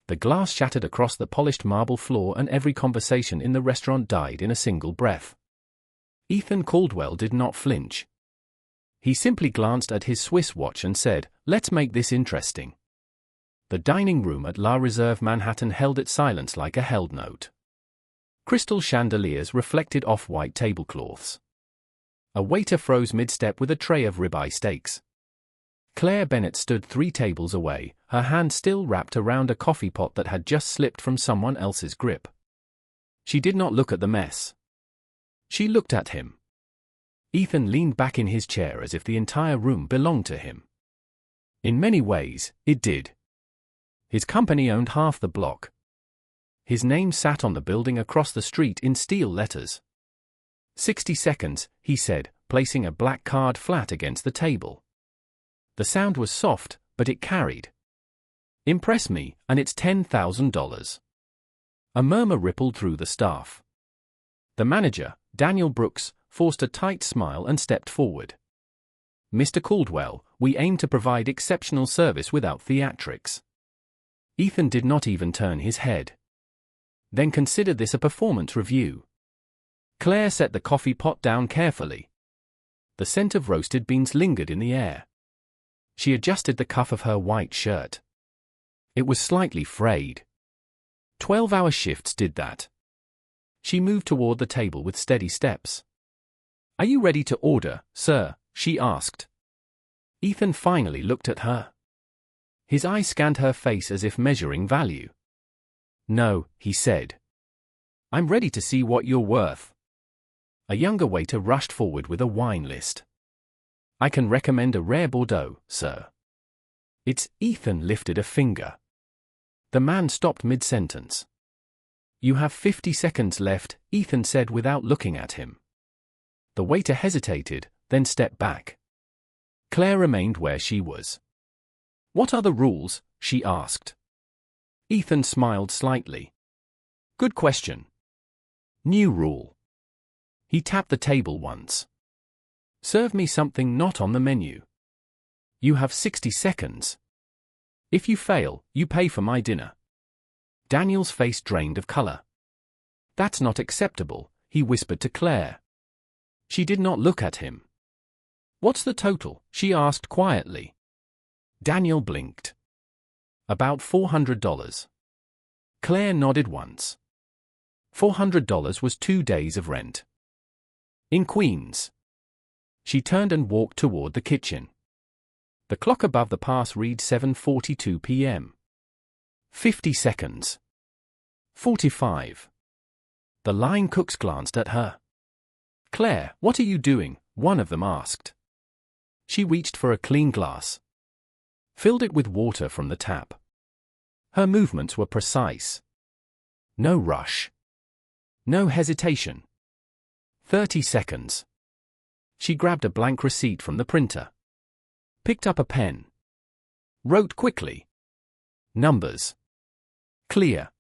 The glass shattered across the polished marble floor and every conversation in the restaurant died in a single breath. Ethan Caldwell did not flinch. He simply glanced at his Swiss watch and said, "Let's make this interesting." The dining room at La Reserve Manhattan held its silence like a held note. Crystal chandeliers reflected off-white tablecloths. A waiter froze mid-step with a tray of ribeye steaks. Claire Bennett stood 3 tables away, her hand still wrapped around a coffee pot that had just slipped from someone else's grip. She did not look at the mess. She looked at him. Ethan leaned back in his chair as if the entire room belonged to him. In many ways, it did. His company owned half the block. His name sat on the building across the street in steel letters. 60 seconds, he said, placing a black card flat against the table. The sound was soft, but it carried. "Impress me, and it's $10,000. A murmur rippled through the staff. The manager, Daniel Brooks, forced a tight smile and stepped forward. "Mr. Caldwell, we aim to provide exceptional service without theatrics." Ethan did not even turn his head. "Then consider this a performance review." Claire set the coffee pot down carefully. The scent of roasted beans lingered in the air. She adjusted the cuff of her white shirt. It was slightly frayed. 12-hour shifts did that. She moved toward the table with steady steps. "Are you ready to order, sir?" she asked. Ethan finally looked at her. His eyes scanned her face as if measuring value. "No," he said. "I'm ready to see what you're worth." A younger waiter rushed forward with a wine list. "I can recommend a rare Bordeaux, sir." Ethan lifted a finger. The man stopped mid-sentence. "You have 50 seconds left," Ethan said without looking at him. The waiter hesitated, then stepped back. Claire remained where she was. "What are the rules?" she asked. Ethan smiled slightly. "Good question. New rule." He tapped the table once. "Serve me something not on the menu. You have 60 seconds. If you fail, you pay for my dinner." Daniel's face drained of color. "That's not acceptable," he whispered to Claire. She did not look at him. "What's the total?" she asked quietly. Daniel blinked. "About $400. Claire nodded once. $400 was 2 days of rent. In Queens. She turned and walked toward the kitchen. The clock above the pass read 7:42 p.m. 50 seconds. 45. The line cooks glanced at her. "Claire, what are you doing?" one of them asked. She reached for a clean glass. Filled it with water from the tap. Her movements were precise. No rush. No hesitation. 30 seconds. She grabbed a blank receipt from the printer. Picked up a pen. Wrote quickly. Numbers. Clear.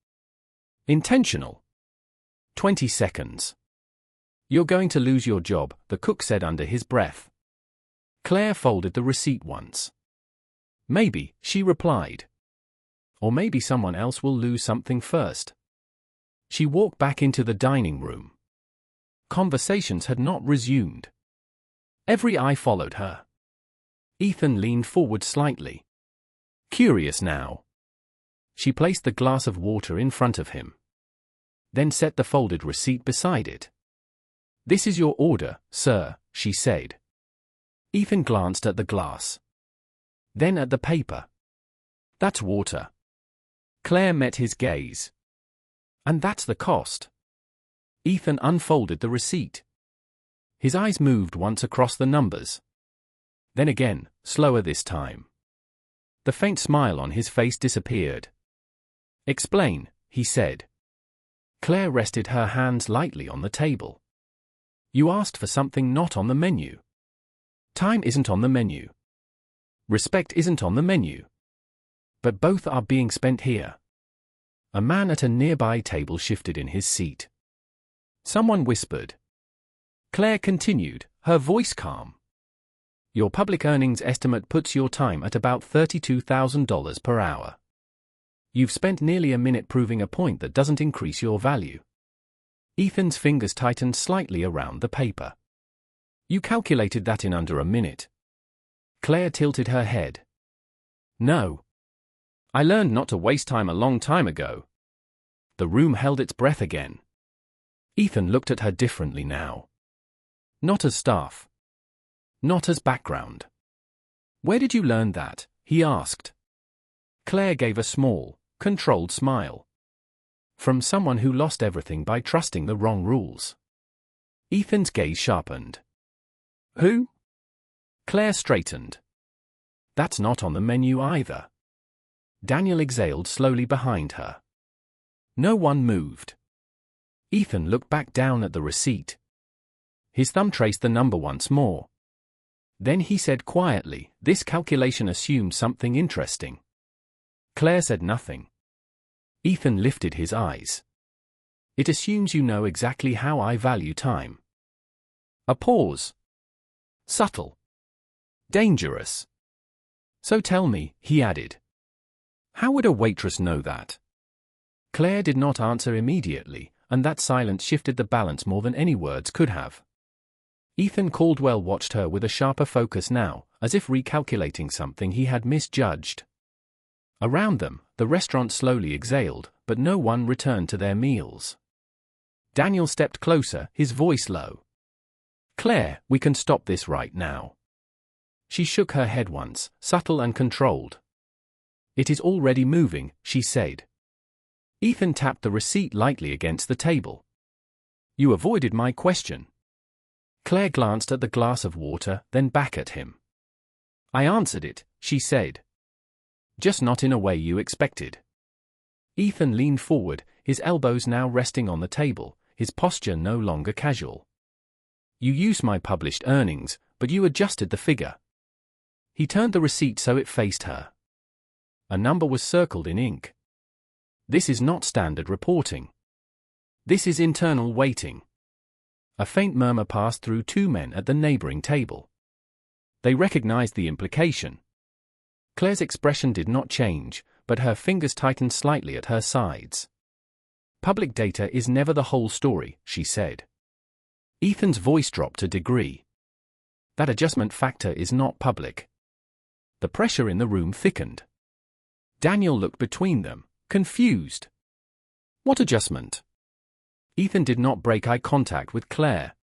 Intentional. 20 seconds. "You're going to lose your job," the cook said under his breath. Claire folded the receipt once. "Maybe," she replied. "Or maybe someone else will lose something first." She walked back into the dining room. Conversations had not resumed. Every eye followed her. Ethan leaned forward slightly. Curious now. She placed the glass of water in front of him. Then set the folded receipt beside it. "This is your order, sir," she said. Ethan glanced at the glass. Then at the paper. "That's water." Claire met his gaze. "And that's the cost." Ethan unfolded the receipt. His eyes moved once across the numbers. Then again, slower this time. The faint smile on his face disappeared. "Explain," he said. Claire rested her hands lightly on the table. "You asked for something not on the menu. Time isn't on the menu. Respect isn't on the menu. But both are being spent here." A man at a nearby table shifted in his seat. Someone whispered. Claire continued, her voice calm. "Your public earnings estimate puts your time at about $32,000 per hour. You've spent nearly a minute proving a point that doesn't increase your value. Ethan's fingers tightened slightly around the paper. You calculated that in under a minute. Claire tilted her head. No. I learned not to waste time a long time ago. The room held its breath again. Ethan looked at her differently now. Not as staff. Not as background. Where did you learn that? He asked. Claire gave a small, controlled smile. From someone who lost everything by trusting the wrong rules. Ethan's gaze sharpened. Who? Claire straightened. That's not on the menu either. Daniel exhaled slowly behind her. No one moved. Ethan looked back down at the receipt. His thumb traced the number once more. Then he said quietly, "This calculation assumes something interesting." Claire said nothing. Ethan lifted his eyes. "It assumes you know exactly how I value time." A pause. Subtle. Dangerous. "So tell me," he added. "How would a waitress know that?" Claire did not answer immediately, and that silence shifted the balance more than any words could have. Ethan Caldwell watched her with a sharper focus now, as if recalculating something he had misjudged. Around them, the restaurant slowly exhaled, but no one returned to their meals. Daniel stepped closer, his voice low. "Claire, we can stop this right now." She shook her head once, subtle and controlled. "It is already moving," she said. Ethan tapped the receipt lightly against the table. "You avoided my question." Claire glanced at the glass of water, then back at him. "I answered it," she said. "Just not in a way you expected." Ethan leaned forward, his elbows now resting on the table, his posture no longer casual. "You used my published earnings, but you adjusted the figure." He turned the receipt so it faced her. A number was circled in ink. "This is not standard reporting. This is internal weighting." A faint murmur passed through two men at the neighboring table. They recognized the implication. Claire's expression did not change, but her fingers tightened slightly at her sides. "Public data is never the whole story," she said. Ethan's voice dropped a degree. "That adjustment factor is not public." The pressure in the room thickened. Daniel looked between them, confused. "What adjustment?" Ethan did not break eye contact with Claire.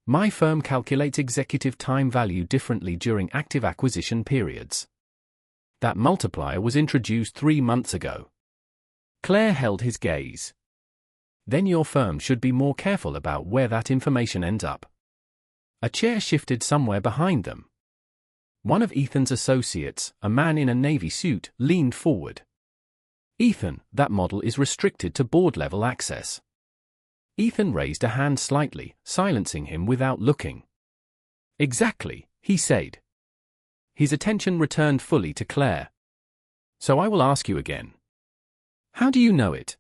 "My firm calculates executive time value differently during active acquisition periods. That multiplier was introduced 3 months ago." Claire held his gaze. "Then your firm should be more careful about where that information ends up." A chair shifted somewhere behind them. One of Ethan's associates, a man in a navy suit, leaned forward. "Ethan, that model is restricted to board-level access." Ethan raised a hand slightly, silencing him without looking. "Exactly," he said. His attention returned fully to Claire. "So I will ask you again. How do you know it?"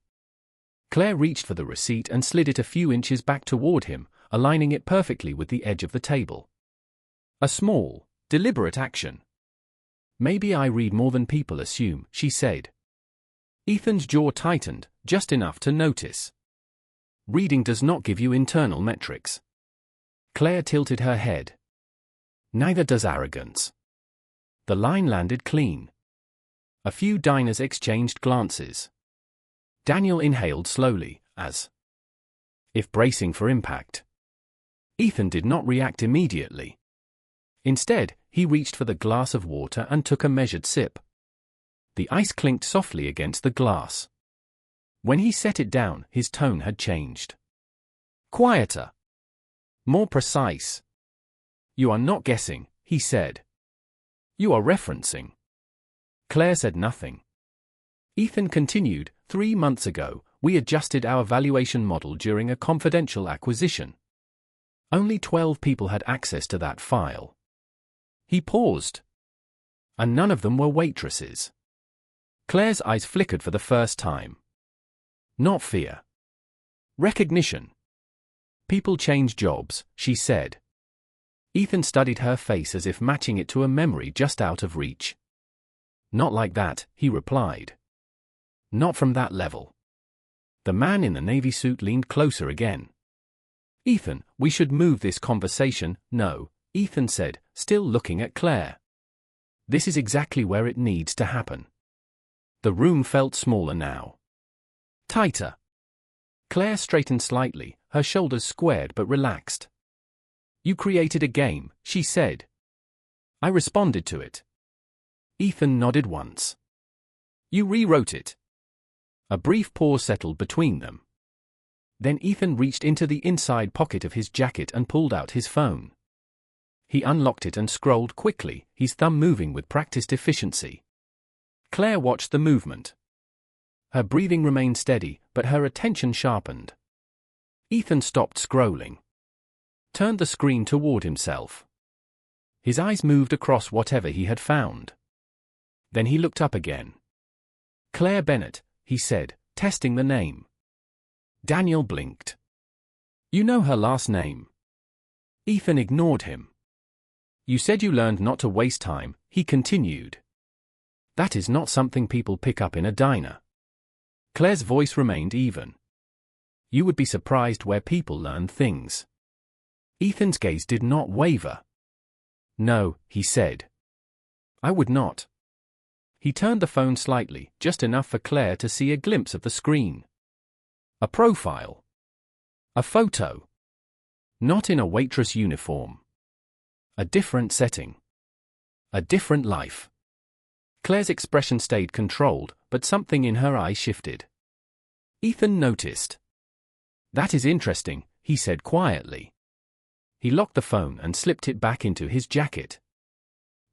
Claire reached for the receipt and slid it a few inches back toward him, aligning it perfectly with the edge of the table. A small, deliberate action. "Maybe I read more than people assume," she said. Ethan's jaw tightened, just enough to notice. "Reading does not give you internal metrics." Claire tilted her head. "Neither does arrogance." The line landed clean. A few diners exchanged glances. Daniel inhaled slowly, as if bracing for impact. Ethan did not react immediately. Instead, he reached for the glass of water and took a measured sip. The ice clinked softly against the glass. When he set it down, his tone had changed. Quieter. More precise. "You are not guessing," he said. "You are referencing." Claire said nothing. Ethan continued, 3 months ago, we adjusted our valuation model during a confidential acquisition. Only 12 people had access to that file." He paused. "And none of them were waitresses." Claire's eyes flickered for the first time. Not fear. Recognition. "People change jobs," she said. Ethan studied her face as if matching it to a memory just out of reach. "Not like that," he replied. Not from that level. The man in the navy suit leaned closer again. Ethan, we should move this conversation. No, Ethan said, still looking at Claire. This is exactly where it needs to happen. The room felt smaller now. Tighter. Claire straightened slightly, her shoulders squared but relaxed. You created a game, she said. I responded to it. Ethan nodded once. You rewrote it. A brief pause settled between them. Then Ethan reached into the inside pocket of his jacket and pulled out his phone. He unlocked it and scrolled quickly, his thumb moving with practiced efficiency. Claire watched the movement. Her breathing remained steady, but her attention sharpened. Ethan stopped scrolling. Turned the screen toward himself. His eyes moved across whatever he had found. Then he looked up again. Claire Bennett, he said, testing the name. Daniel blinked. You know her last name? Ethan ignored him. You said you learned not to waste time, he continued. That is not something people pick up in a diner. Claire's voice remained even. You would be surprised where people learn things. Ethan's gaze did not waver. No, he said. I would not. He turned the phone slightly, just enough for Claire to see a glimpse of the screen. A profile. A photo. Not in a waitress uniform. A different setting. A different life. Claire's expression stayed controlled, but something in her eye shifted. Ethan noticed. That is interesting, he said quietly. He locked the phone and slipped it back into his jacket.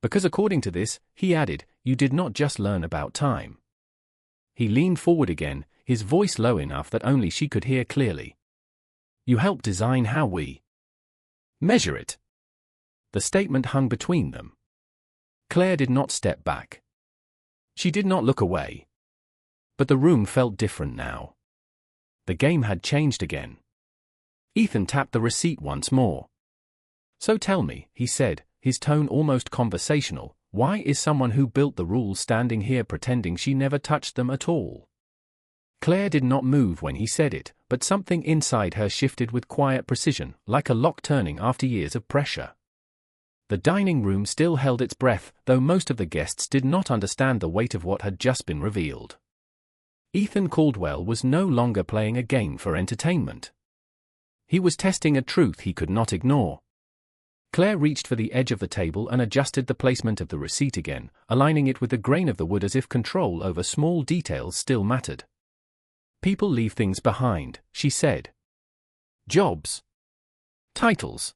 Because according to this, he added, you did not just learn about time. He leaned forward again, his voice low enough that only she could hear clearly. You helped design how we measure it. The statement hung between them. Claire did not step back. She did not look away. But the room felt different now. The game had changed again. Ethan tapped the receipt once more. So tell me, he said, his tone almost conversational, why is someone who built the rules standing here pretending she never touched them at all? Claire did not move when he said it, but something inside her shifted with quiet precision, like a lock turning after years of pressure. The dining room still held its breath, though most of the guests did not understand the weight of what had just been revealed. Ethan Caldwell was no longer playing a game for entertainment. He was testing a truth he could not ignore. Claire reached for the edge of the table and adjusted the placement of the receipt again, aligning it with the grain of the wood as if control over small details still mattered. People leave things behind, she said. Jobs. Titles.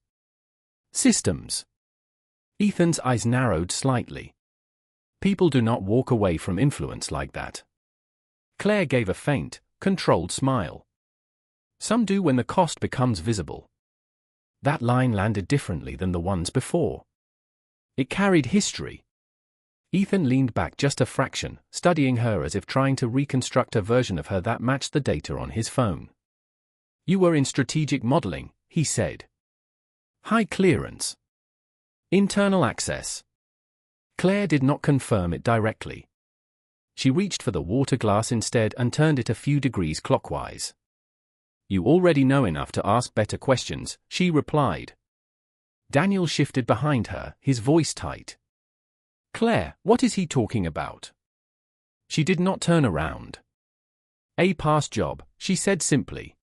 Systems. Ethan's eyes narrowed slightly. People do not walk away from influence like that. Claire gave a faint, controlled smile. Some do when the cost becomes visible. That line landed differently than the ones before. It carried history. Ethan leaned back just a fraction, studying her as if trying to reconstruct a version of her that matched the data on his phone. You were in strategic modeling, he said. High clearance. Internal access. Claire did not confirm it directly. She reached for the water glass instead and turned it a few degrees clockwise. You already know enough to ask better questions, she replied. Daniel shifted behind her, his voice tight. Claire, what is he talking about? She did not turn around. A past job, she said simply.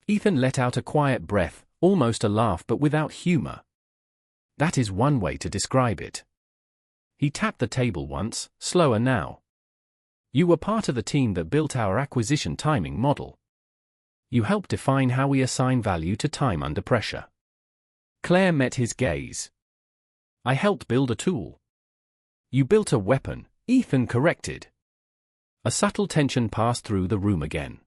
Ethan let out a quiet breath, almost a laugh but without humor. That is one way to describe it. He tapped the table once, slower now. You were part of the team that built our acquisition timing model. You helped define how we assign value to time under pressure. Claire met his gaze. I helped build a tool. You built a weapon, Ethan corrected. A subtle tension passed through the room again.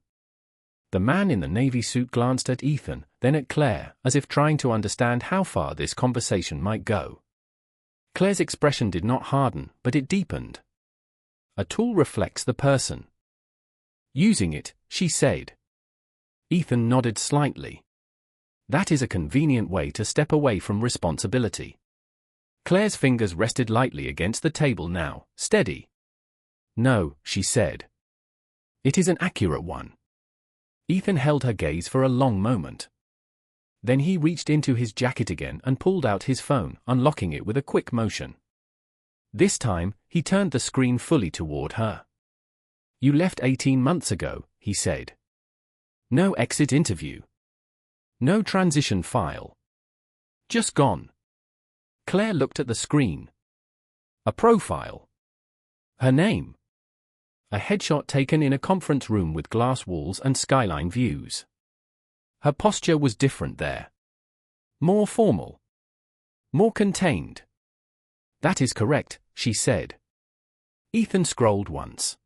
The man in the navy suit glanced at Ethan, then at Claire, as if trying to understand how far this conversation might go. Claire's expression did not harden, but it deepened. A tool reflects the person. Using it, she said. Ethan nodded slightly. That is a convenient way to step away from responsibility. Claire's fingers rested lightly against the table now, steady. No, she said. It is an accurate one. Ethan held her gaze for a long moment. Then he reached into his jacket again and pulled out his phone, unlocking it with a quick motion. This time, he turned the screen fully toward her. "You left 18 months ago," he said. "No exit interview. No transition file. Just gone." Claire looked at the screen. A profile. Her name. A headshot taken in a conference room with glass walls and skyline views. Her posture was different there. More formal. More contained. "That is correct," she said. Ethan scrolled once.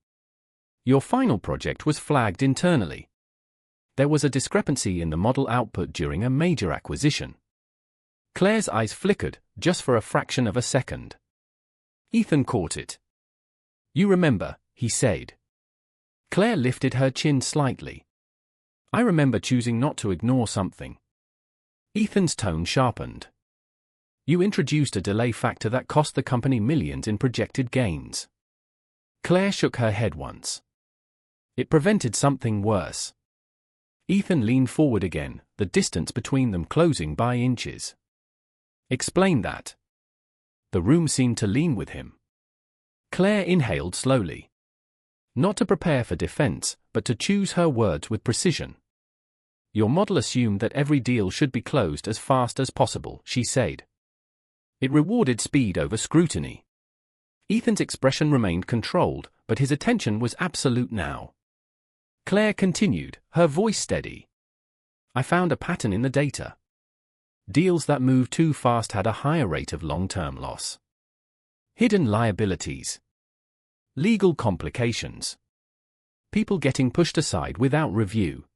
"Your final project was flagged internally. There was a discrepancy in the model output during a major acquisition." Claire's eyes flickered, just for a fraction of a second. Ethan caught it. "You remember," he said. Claire lifted her chin slightly. "I remember choosing not to ignore something." Ethan's tone sharpened. "You introduced a delay factor that cost the company millions in projected gains." Claire shook her head once. "It prevented something worse." Ethan leaned forward again, the distance between them closing by inches. "Explain that." The room seemed to lean with him. Claire inhaled slowly. Not to prepare for defense, but to choose her words with precision. "Your model assumed that every deal should be closed as fast as possible," she said. It rewarded speed over scrutiny. Ethan's expression remained controlled, but his attention was absolute now. Claire continued, her voice steady. "I found a pattern in the data. Deals that moved too fast had a higher rate of long-term loss. Hidden liabilities. Legal complications. People getting pushed aside without review."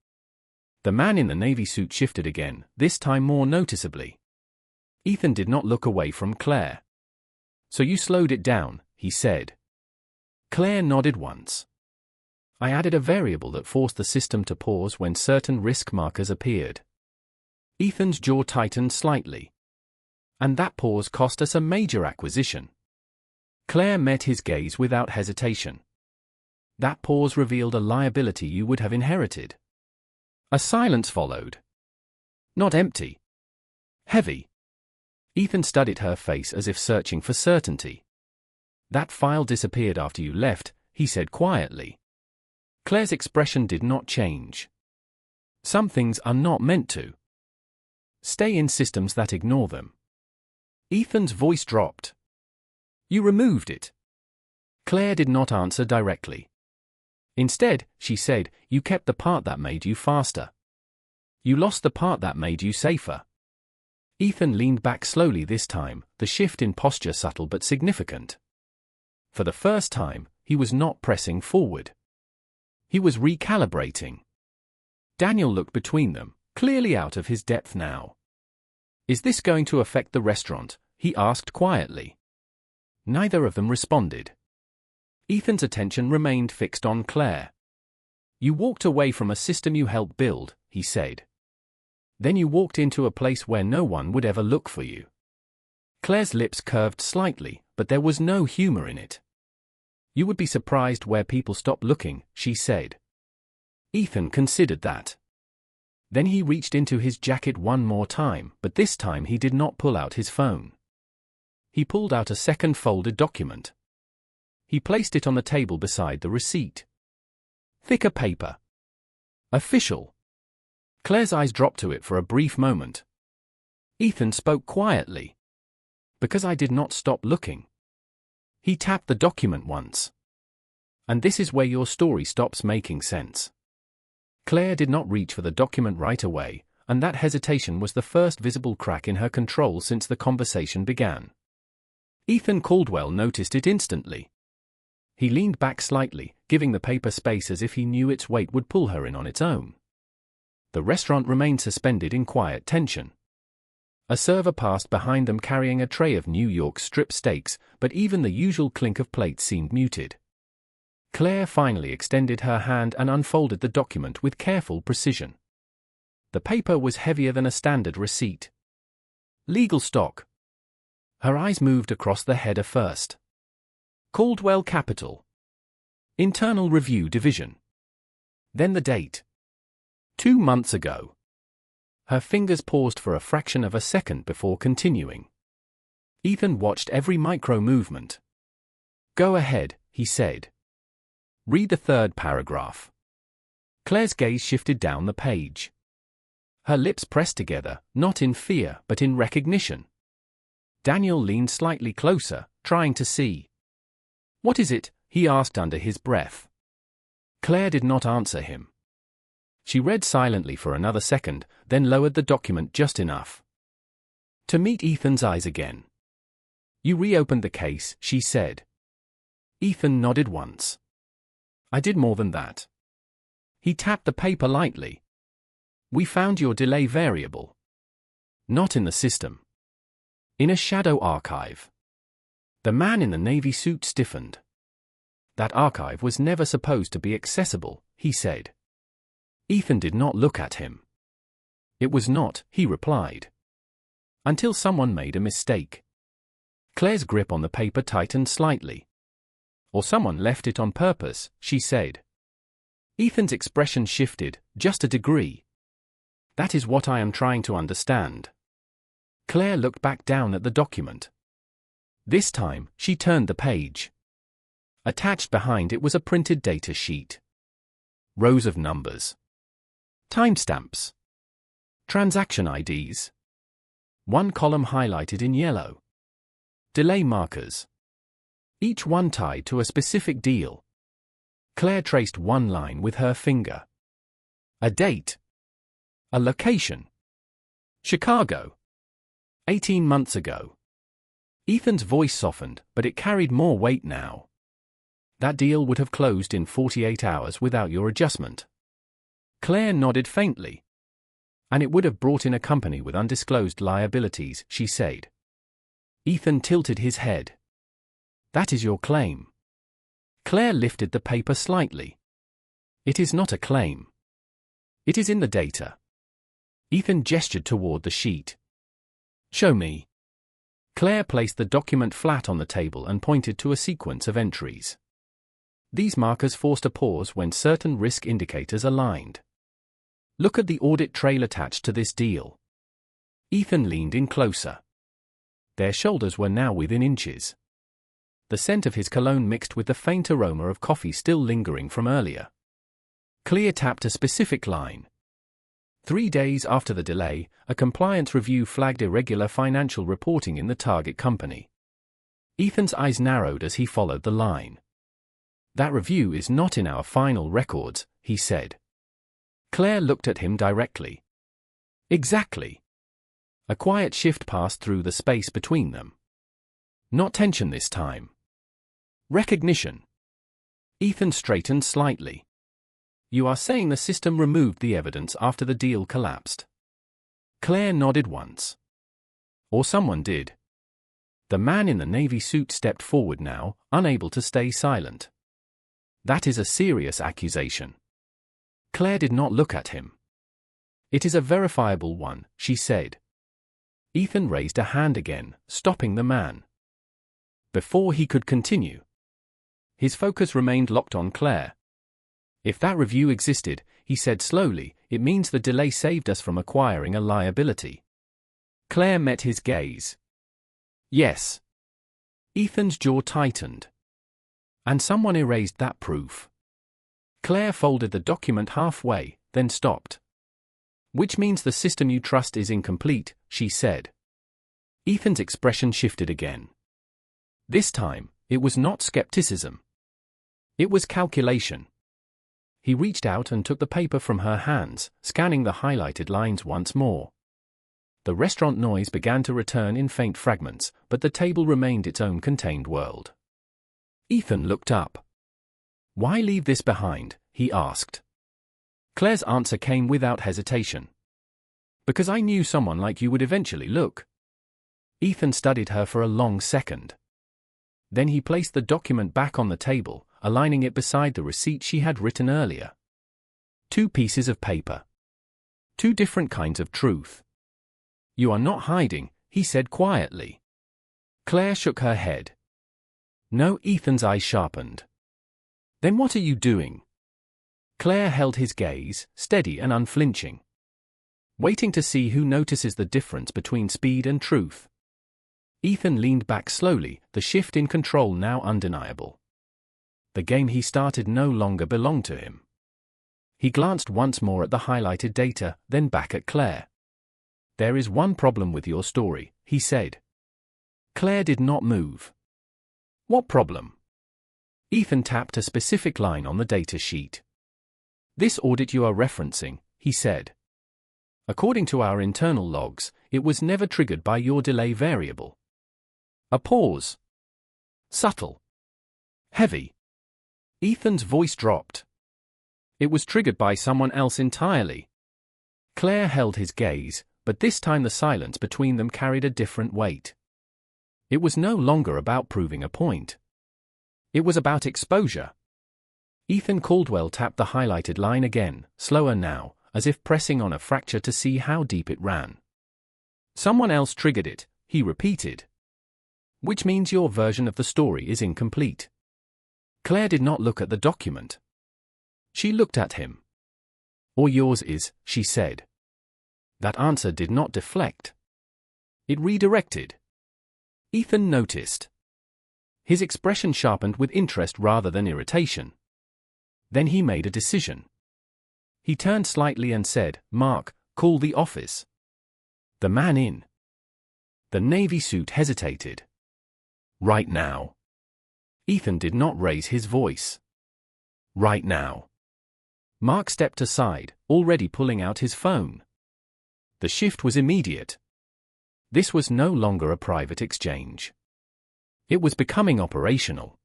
The man in the navy suit shifted again, this time more noticeably. Ethan did not look away from Claire. "So you slowed it down," he said. Claire nodded once. "I added a variable that forced the system to pause when certain risk markers appeared." Ethan's jaw tightened slightly. "And that pause cost us a major acquisition." Claire met his gaze without hesitation. "That pause revealed a liability you would have inherited." A silence followed. Not empty. Heavy. Ethan studied her face as if searching for certainty. "That file disappeared after you left," he said quietly. Claire's expression did not change. "Some things are not meant to stay in systems that ignore them." Ethan's voice dropped. "You removed it." Claire did not answer directly. Instead, she said, "You kept the part that made you faster. You lost the part that made you safer." Ethan leaned back slowly this time, the shift in posture subtle but significant. For the first time, he was not pressing forward. He was recalibrating. Daniel looked between them, clearly out of his depth now. "Is this going to affect the restaurant?" he asked quietly. Neither of them responded. Ethan's attention remained fixed on Claire. "You walked away from a system you helped build," he said. "Then you walked into a place where no one would ever look for you." Claire's lips curved slightly, but there was no humor in it. "You would be surprised where people stop looking," she said. Ethan considered that. Then he reached into his jacket one more time, but this time he did not pull out his phone. He pulled out a second folded document. He placed it on the table beside the receipt. Thicker paper. Official. Claire's eyes dropped to it for a brief moment. Ethan spoke quietly. "Because I did not stop looking." He tapped the document once. "And this is where your story stops making sense." Claire did not reach for the document right away, and that hesitation was the first visible crack in her control since the conversation began. Ethan Caldwell noticed it instantly. He leaned back slightly, giving the paper space as if he knew its weight would pull her in on its own. The restaurant remained suspended in quiet tension. A server passed behind them carrying a tray of New York strip steaks, but even the usual clink of plates seemed muted. Claire finally extended her hand and unfolded the document with careful precision. The paper was heavier than a standard receipt. Legal stock. Her eyes moved across the header first. Caldwell Capital. Internal Review Division. Then the date. 2 months ago. Her fingers paused for a fraction of a second before continuing. Ethan watched every micro-movement. "Go ahead," he said. "Read the third paragraph." Claire's gaze shifted down the page. Her lips pressed together, not in fear but in recognition. Daniel leaned slightly closer, trying to see. "What is it?" he asked under his breath. Claire did not answer him. She read silently for another second, then lowered the document just enough to meet Ethan's eyes again. "You reopened the case," she said. Ethan nodded once. "I did more than that." He tapped the paper lightly. "We found your delay variable. Not in the system. In a shadow archive." The man in the navy suit stiffened. "That archive was never supposed to be accessible," he said. Ethan did not look at him. "It was not," he replied. "Until someone made a mistake." Claire's grip on the paper tightened slightly. "Or someone left it on purpose," she said. Ethan's expression shifted, just a degree. "That is what I am trying to understand." Claire looked back down at the document. This time, she turned the page. Attached behind it was a printed data sheet. Rows of numbers. Timestamps. Transaction IDs. One column highlighted in yellow. Delay markers. Each one tied to a specific deal. Claire traced one line with her finger. A date. A location. Chicago. 18 months ago. Ethan's voice softened, but it carried more weight now. "That deal would have closed in 48 hours without your adjustment." Claire nodded faintly. "And it would have brought in a company with undisclosed liabilities," she said. Ethan tilted his head. "That is your claim." Claire lifted the paper slightly. "It is not a claim. It is in the data." Ethan gestured toward the sheet. "Show me." Claire placed the document flat on the table and pointed to a sequence of entries. These markers forced a pause when certain risk indicators aligned. "Look at the audit trail attached to this deal." Ethan leaned in closer. Their shoulders were now within inches. The scent of his cologne mixed with the faint aroma of coffee still lingering from earlier. Claire tapped a specific line. 3 days after the delay, a compliance review flagged irregular financial reporting in the target company. Ethan's eyes narrowed as he followed the line. "That review is not in our final records," he said. Claire looked at him directly. "Exactly." A quiet shift passed through the space between them. Not tension this time. Recognition. Ethan straightened slightly. "You are saying the system removed the evidence after the deal collapsed?" Claire nodded once. "Or someone did." The man in the navy suit stepped forward now, unable to stay silent. "That is a serious accusation." Claire did not look at him. "It is a verifiable one," she said. Ethan raised a hand again, stopping the man. Before he could continue, his focus remained locked on Claire. "If that review existed," he said slowly, "it means the delay saved us from acquiring a liability." Claire met his gaze. "Yes." Ethan's jaw tightened. "And someone erased that proof." Claire folded the document halfway, then stopped. "Which means the system you trust is incomplete," she said. Ethan's expression shifted again. This time, it was not skepticism. It was calculation. He reached out and took the paper from her hands, scanning the highlighted lines once more. The restaurant noise began to return in faint fragments, but the table remained its own contained world. Ethan looked up. "Why leave this behind?" he asked. Claire's answer came without hesitation. "Because I knew someone like you would eventually look." Ethan studied her for a long second. Then he placed the document back on the table, aligning it beside the receipt she had written earlier. 2 pieces of paper. 2 different kinds of truth. "You are not hiding," he said quietly. Claire shook her head. "No." Ethan's eyes sharpened. "Then what are you doing?" Claire held his gaze, steady and unflinching, waiting to see who notices the difference between speed and truth. Ethan leaned back slowly, the shift in control now undeniable. The game he started no longer belonged to him. He glanced once more at the highlighted data, then back at Claire. "There is one problem with your story," he said. Claire did not move. "What problem?" Ethan tapped a specific line on the data sheet. "This audit you are referencing," he said. "According to our internal logs, it was never triggered by your delay variable." A pause. Subtle. Heavy. Ethan's voice dropped. "It was triggered by someone else entirely." Claire held his gaze, but this time the silence between them carried a different weight. It was no longer about proving a point. It was about exposure. Ethan Caldwell tapped the highlighted line again, slower now, as if pressing on a fracture to see how deep it ran. "Someone else triggered it," he repeated. "Which means your version of the story is incomplete." Claire did not look at the document. She looked at him. "Or yours is," she said. That answer did not deflect. It redirected. Ethan noticed. His expression sharpened with interest rather than irritation. Then he made a decision. He turned slightly and said, "Mark, call the office." The man in the navy suit hesitated. "Right now." Ethan did not raise his voice. "Right now." Mark stepped aside, already pulling out his phone. The shift was immediate. This was no longer a private exchange. It was becoming operational.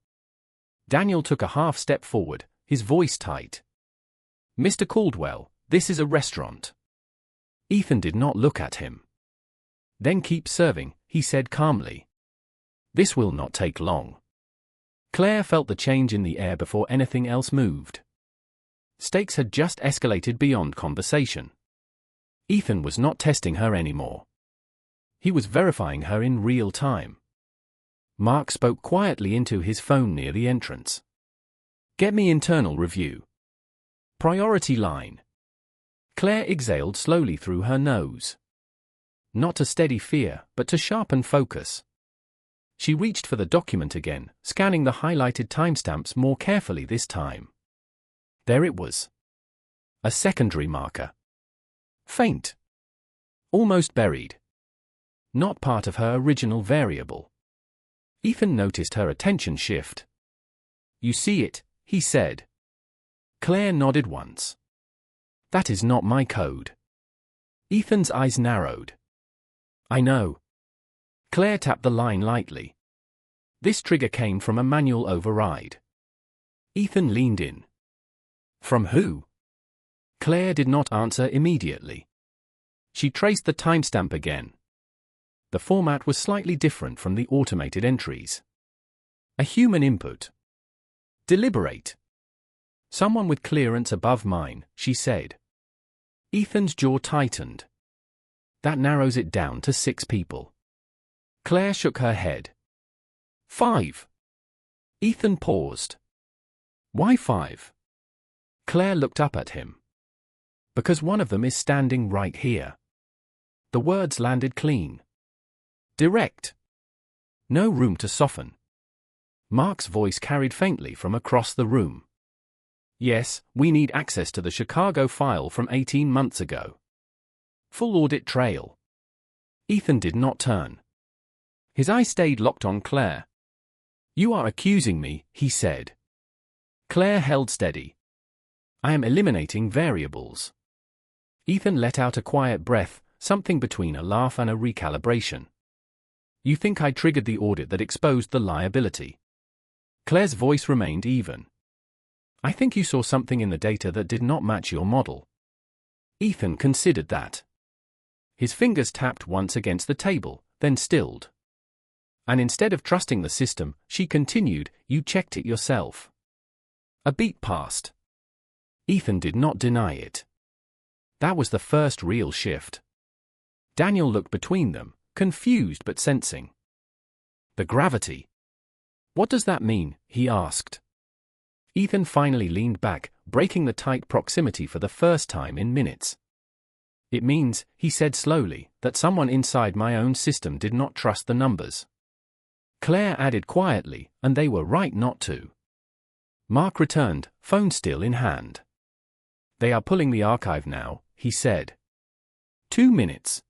Daniel took a half step forward, his voice tight. "Mr. Caldwell, this is a restaurant." Ethan did not look at him. "Then keep serving," he said calmly. "This will not take long." Claire felt the change in the air before anything else moved. Stakes had just escalated beyond conversation. Ethan was not testing her anymore. He was verifying her in real time. Mark spoke quietly into his phone near the entrance. "Get me internal review. Priority line." Claire exhaled slowly through her nose. Not to steady fear, but to sharpen focus. She reached for the document again, scanning the highlighted timestamps more carefully this time. There it was. A secondary marker. Faint. Almost buried. Not part of her original variable. Ethan noticed her attention shift. "You see it," he said. Claire nodded once. "That is not my code." Ethan's eyes narrowed. "I know." Claire tapped the line lightly. This trigger came from a manual override. Ethan leaned in. "From who?" Claire did not answer immediately. She traced the timestamp again. The format was slightly different from the automated entries. A human input. "Deliberate. Someone with clearance above mine," she said. Ethan's jaw tightened. "That narrows it down to 6 people." Claire shook her head. 5. Ethan paused. "Why 5? Claire looked up at him. "Because one of them is standing right here." The words landed clean. Direct. No room to soften. Mark's voice carried faintly from across the room. "Yes, we need access to the Chicago file from 18 months ago. Full audit trail." Ethan did not turn. His eye stayed locked on Claire. "You are accusing me," he said. Claire held steady. "I am eliminating variables." Ethan let out a quiet breath, something between a laugh and a recalibration. "You think I triggered the audit that exposed the liability?" Claire's voice remained even. "I think you saw something in the data that did not match your model." Ethan considered that. His fingers tapped once against the table, then stilled. "And instead of trusting the system," she continued, "you checked it yourself." A beat passed. Ethan did not deny it. That was the first real shift. Daniel looked between them, confused but sensing. "The gravity. What does that mean?" he asked. Ethan finally leaned back, breaking the tight proximity for the first time in minutes. "It means," he said slowly, "that someone inside my own system did not trust the numbers." Claire added quietly, "And they were right not to." Mark returned, phone still in hand. "They are pulling the archive now," he said. 2 minutes.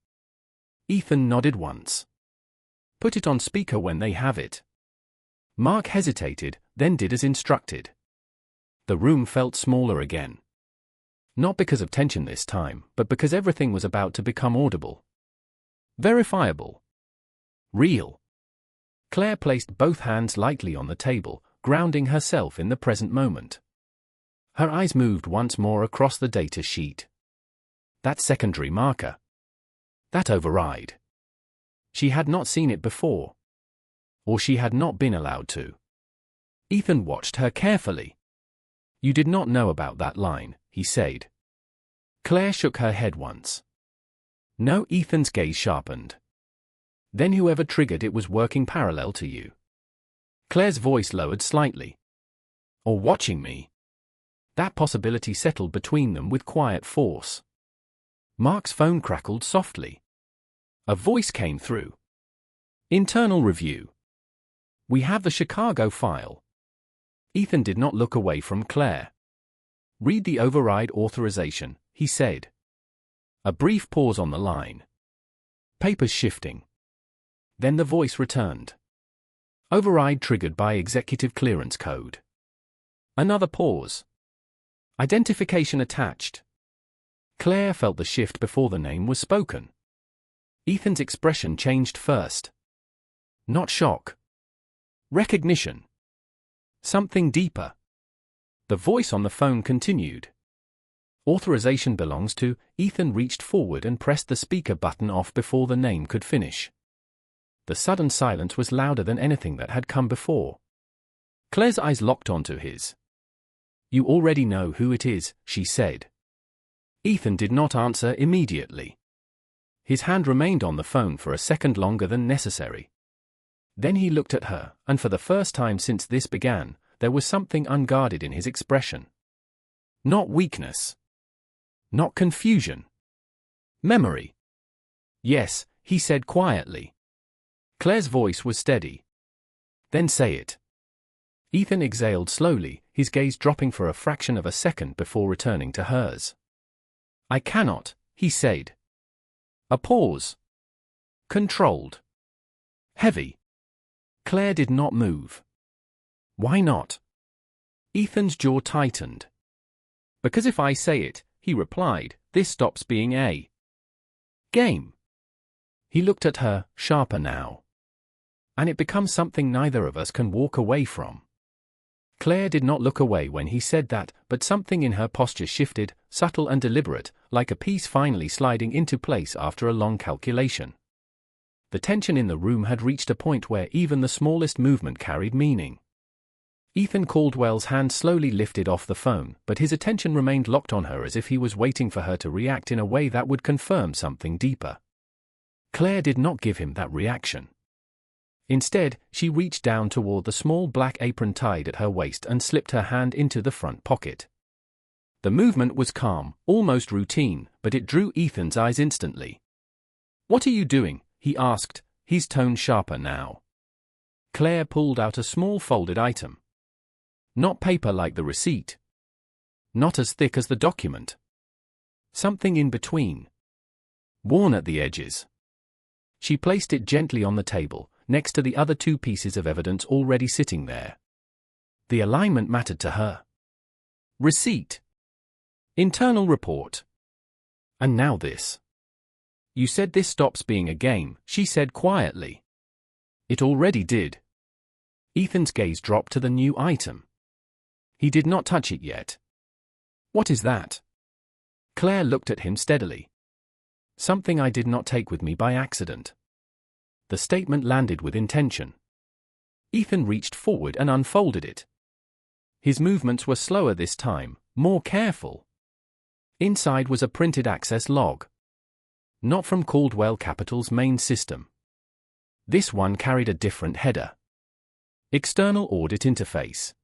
Ethan nodded once. "Put it on speaker when they have it." Mark hesitated, then did as instructed. The room felt smaller again. Not because of tension this time, but because everything was about to become audible. Verifiable. Real. Claire placed both hands lightly on the table, grounding herself in the present moment. Her eyes moved once more across the data sheet. That secondary marker. That override. She had not seen it before. Or she had not been allowed to. Ethan watched her carefully. "You did not know about that line," he said. Claire shook her head once. "No." Ethan's gaze sharpened. "Then whoever triggered it was working parallel to you." Claire's voice lowered slightly. "Or watching me." That possibility settled between them with quiet force. Mark's phone crackled softly. A voice came through. "Internal review. We have the Chicago file." Ethan did not look away from Claire. "Read the override authorization," he said. A brief pause on the line. Papers shifting. Then the voice returned. "Override triggered by executive clearance code." Another pause. "Identification attached." Claire felt the shift before the name was spoken. Ethan's expression changed first. Not shock. Recognition. Something deeper. The voice on the phone continued. "Authorization belongs to..." Ethan reached forward and pressed the speaker button off before the name could finish. The sudden silence was louder than anything that had come before. Claire's eyes locked onto his. "You already know who it is," she said. Ethan did not answer immediately. His hand remained on the phone for a second longer than necessary. Then he looked at her, and for the first time since this began, there was something unguarded in his expression. Not weakness. Not confusion. Memory. "Yes," he said quietly. Claire's voice was steady. "Then say it." Ethan exhaled slowly, his gaze dropping for a fraction of a second before returning to hers. "I cannot," he said. A pause. Controlled. Heavy. Claire did not move. "Why not?" Ethan's jaw tightened. "Because if I say it," he replied, "this stops being a game." He looked at her, sharper now. "And it becomes something neither of us can walk away from." Claire did not look away when he said that, but something in her posture shifted, subtle and deliberate, like a piece finally sliding into place after a long calculation. The tension in the room had reached a point where even the smallest movement carried meaning. Ethan Caldwell's hand slowly lifted off the phone, but his attention remained locked on her as if he was waiting for her to react in a way that would confirm something deeper. Claire did not give him that reaction. Instead, she reached down toward the small black apron tied at her waist and slipped her hand into the front pocket. The movement was calm, almost routine, but it drew Ethan's eyes instantly. "What are you doing?" he asked, his tone sharper now. Claire pulled out a small folded item. Not paper like the receipt. Not as thick as the document. Something in between. Worn at the edges. She placed it gently on the table, next to the other two pieces of evidence already sitting there. The alignment mattered to her. Receipt. Internal report. And now this. "You said this stops being a game," she said quietly. "It already did." Ethan's gaze dropped to the new item. He did not touch it yet. "What is that?" Claire looked at him steadily. "Something I did not take with me by accident." The statement landed with intention. Ethan reached forward and unfolded it. His movements were slower this time, more careful. Inside was a printed access log. Not from Caldwell Capital's main system. This one carried a different header. External audit interface.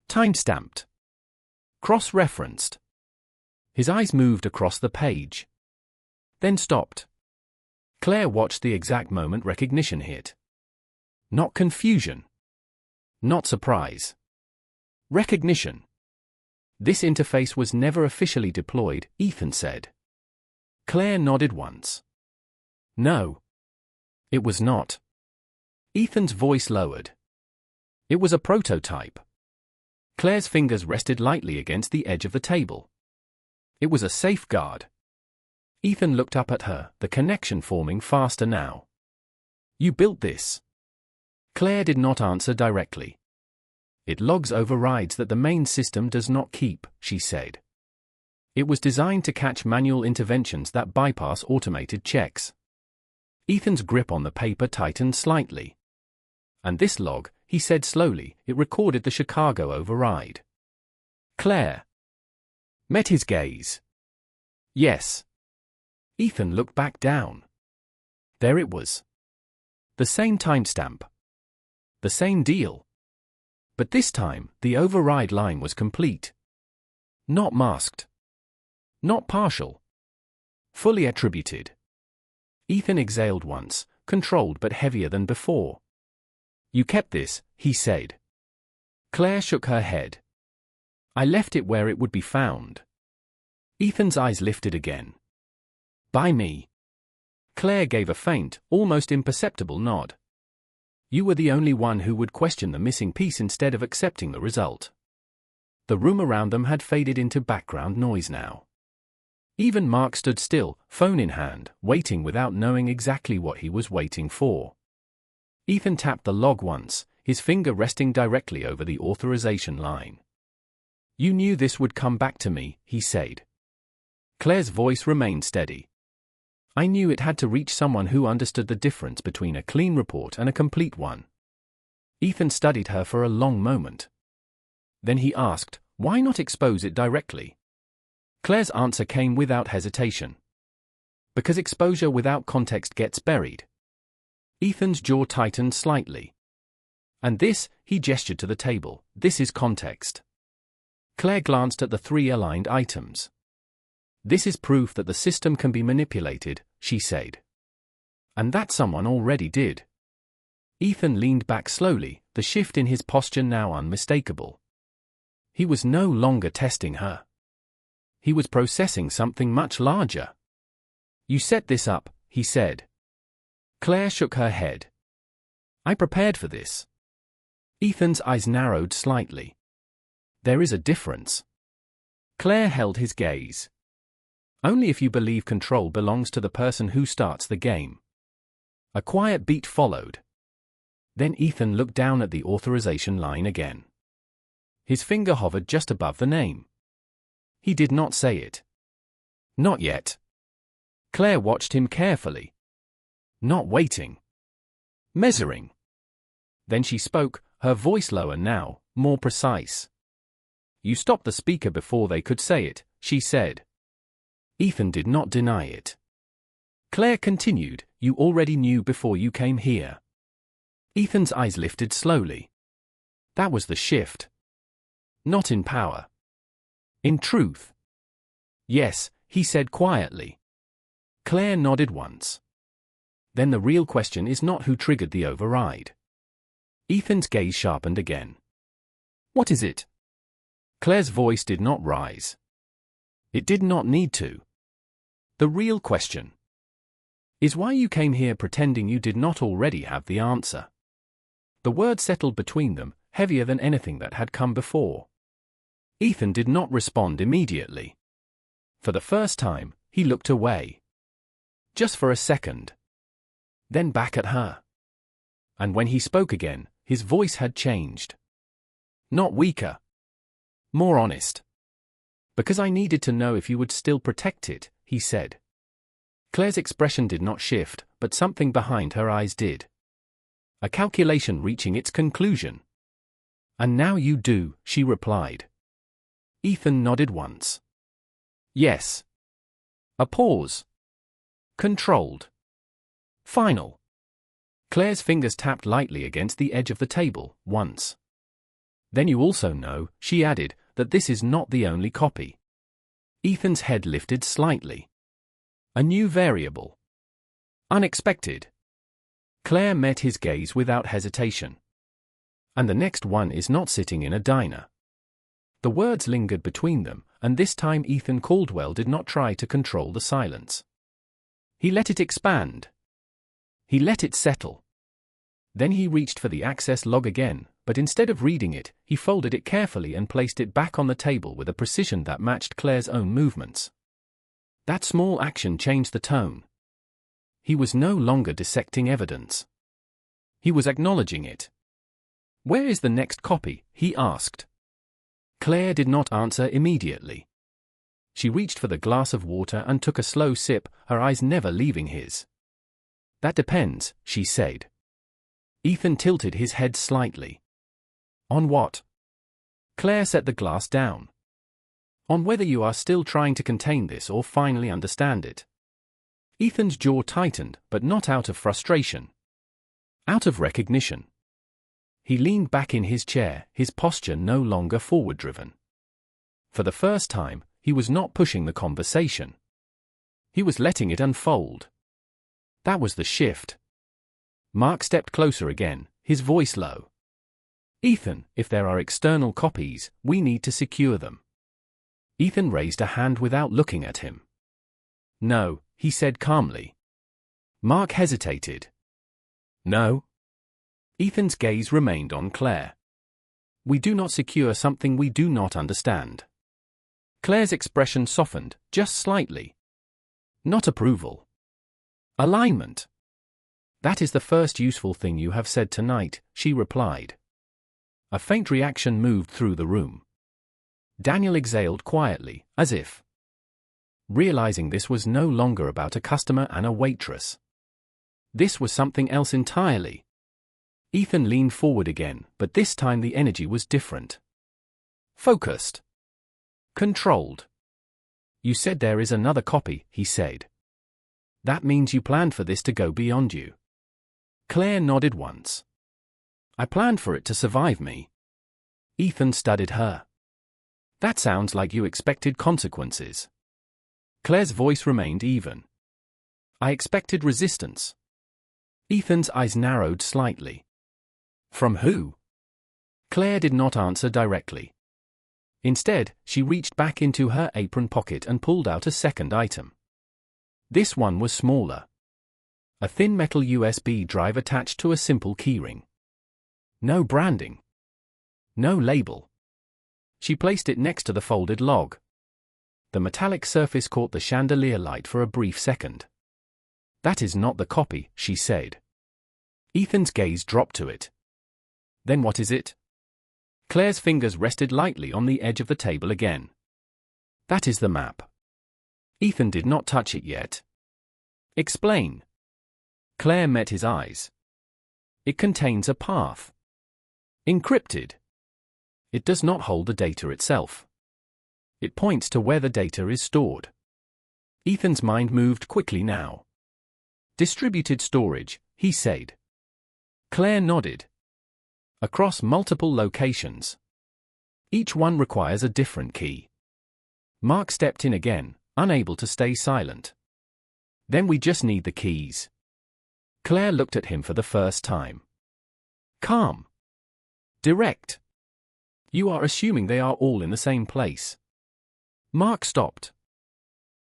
Time-stamped. Cross-referenced. His eyes moved across the page. Then stopped. Claire watched the exact moment recognition hit. Not confusion. Not surprise. Recognition. This interface was never officially deployed, Ethan said. Claire nodded once. No. It was not. Ethan's voice lowered. It was a prototype. Claire's fingers rested lightly against the edge of the table. It was a safeguard. Ethan looked up at her, the connection forming faster now. You built this. Claire did not answer directly. It logs overrides that the main system does not keep, she said. It was designed to catch manual interventions that bypass automated checks. Ethan's grip on the paper tightened slightly. And this log, he said slowly, it recorded the Chicago override. Claire met his gaze. Yes. Ethan looked back down. There it was. The same timestamp. The same deal. But this time, the override line was complete. Not masked. Not partial. Fully attributed. Ethan exhaled once, controlled but heavier than before. You kept this, he said. Claire shook her head. I left it where it would be found. Ethan's eyes lifted again. By me. Claire gave a faint, almost imperceptible nod. You were the only one who would question the missing piece instead of accepting the result. The room around them had faded into background noise now. Even Mark stood still, phone in hand, waiting without knowing exactly what he was waiting for. Ethan tapped the log once, his finger resting directly over the authorization line. You knew this would come back to me, he said. Claire's voice remained steady. I knew it had to reach someone who understood the difference between a clean report and a complete one. Ethan studied her for a long moment. Then he asked, why not expose it directly? Claire's answer came without hesitation. Because exposure without context gets buried. Ethan's jaw tightened slightly. And this, he gestured to the table, this is context. Claire glanced at the three aligned items. This is proof that the system can be manipulated, she said. And that someone already did. Ethan leaned back slowly, the shift in his posture now unmistakable. He was no longer testing her. He was processing something much larger. You set this up, he said. Claire shook her head. I prepared for this. Ethan's eyes narrowed slightly. There is a difference. Claire held his gaze. Only if you believe control belongs to the person who starts the game. A quiet beat followed. Then Ethan looked down at the authorization line again. His finger hovered just above the name. He did not say it. Not yet. Claire watched him carefully. Not waiting. Measuring. Then she spoke, her voice lower now, more precise. You stopped the speaker before they could say it, she said. Ethan did not deny it. Claire continued, you already knew before you came here. Ethan's eyes lifted slowly. That was the shift. Not in power. In truth. Yes, he said quietly. Claire nodded once. Then the real question is not who triggered the override. Ethan's gaze sharpened again. What is it? Claire's voice did not rise. It did not need to. The real question is why you came here pretending you did not already have the answer. The word settled between them, heavier than anything that had come before. Ethan did not respond immediately. For the first time, he looked away. Just for a second. Then back at her. And when he spoke again, his voice had changed. Not weaker. More honest. Because I needed to know if you would still protect it, he said. Claire's expression did not shift, but something behind her eyes did. A calculation reaching its conclusion. And now you do, she replied. Ethan nodded once. Yes. A pause. Controlled. Final. Claire's fingers tapped lightly against the edge of the table, once. Then you also know, she added, that this is not the only copy. Ethan's head lifted slightly. A new variable. Unexpected. Claire met his gaze without hesitation. And the next one is not sitting in a diner. The words lingered between them, and this time Ethan Caldwell did not try to control the silence. He let it expand. He let it settle. Then he reached for the access log again, but instead of reading it, he folded it carefully and placed it back on the table with a precision that matched Claire's own movements. That small action changed the tone. He was no longer dissecting evidence. He was acknowledging it. "Where is the next copy?" he asked. Claire did not answer immediately. She reached for the glass of water and took a slow sip, her eyes never leaving his. "That depends," she said. Ethan tilted his head slightly. "On what?" Claire set the glass down. "On whether you are still trying to contain this or finally understand it." Ethan's jaw tightened, but not out of frustration. Out of recognition. He leaned back in his chair, his posture no longer forward-driven. For the first time, he was not pushing the conversation. He was letting it unfold. That was the shift. Mark stepped closer again, his voice low. "Ethan, if there are external copies, we need to secure them." Ethan raised a hand without looking at him. "No," he said calmly. Mark hesitated. "No?" Ethan's gaze remained on Claire. "We do not secure something we do not understand." Claire's expression softened, just slightly. "Not approval. Alignment." "That is the first useful thing you have said tonight," she replied. A faint reaction moved through the room. Daniel exhaled quietly, as if realizing this was no longer about a customer and a waitress. This was something else entirely. Ethan leaned forward again, but this time the energy was different. Focused. Controlled. "You said there is another copy," he said. "That means you planned for this to go beyond you." Claire nodded once. "I planned for it to survive me." Ethan studied her. "That sounds like you expected consequences." Claire's voice remained even. "I expected resistance." Ethan's eyes narrowed slightly. "From who?" Claire did not answer directly. Instead, she reached back into her apron pocket and pulled out a second item. This one was smaller. A thin metal USB drive attached to a simple keyring. No branding. No label. She placed it next to the folded log. The metallic surface caught the chandelier light for a brief second. "That is not the copy," she said. Ethan's gaze dropped to it. "Then what is it?" Claire's fingers rested lightly on the edge of the table again. "That is the map." Ethan did not touch it yet. "Explain." Claire met his eyes. "It contains a path. Encrypted. It does not hold the data itself. It points to where the data is stored." Ethan's mind moved quickly now. "Distributed storage," he said. Claire nodded. "Across multiple locations. Each one requires a different key." Mark stepped in again, unable to stay silent. "Then we just need the keys." Claire looked at him for the first time. Calm. Direct. "You are assuming they are all in the same place." Mark stopped.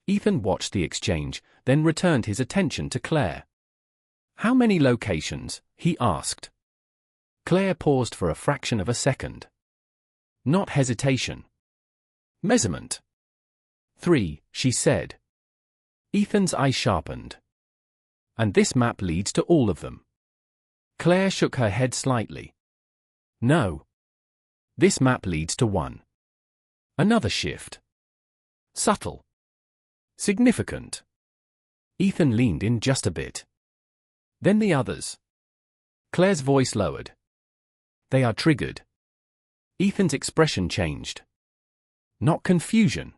Ethan watched the exchange, then returned his attention to Claire. "How many locations?" he asked. Claire paused for a fraction of a second. Not hesitation. Measurement. 3, she said. Ethan's eye sharpened. "And this map leads to all of them." Claire shook her head slightly. "No. This map leads to one." Another shift. Subtle. Significant. Ethan leaned in just a bit. "Then the others." Claire's voice lowered. "They are triggered." Ethan's expression changed. Not confusion.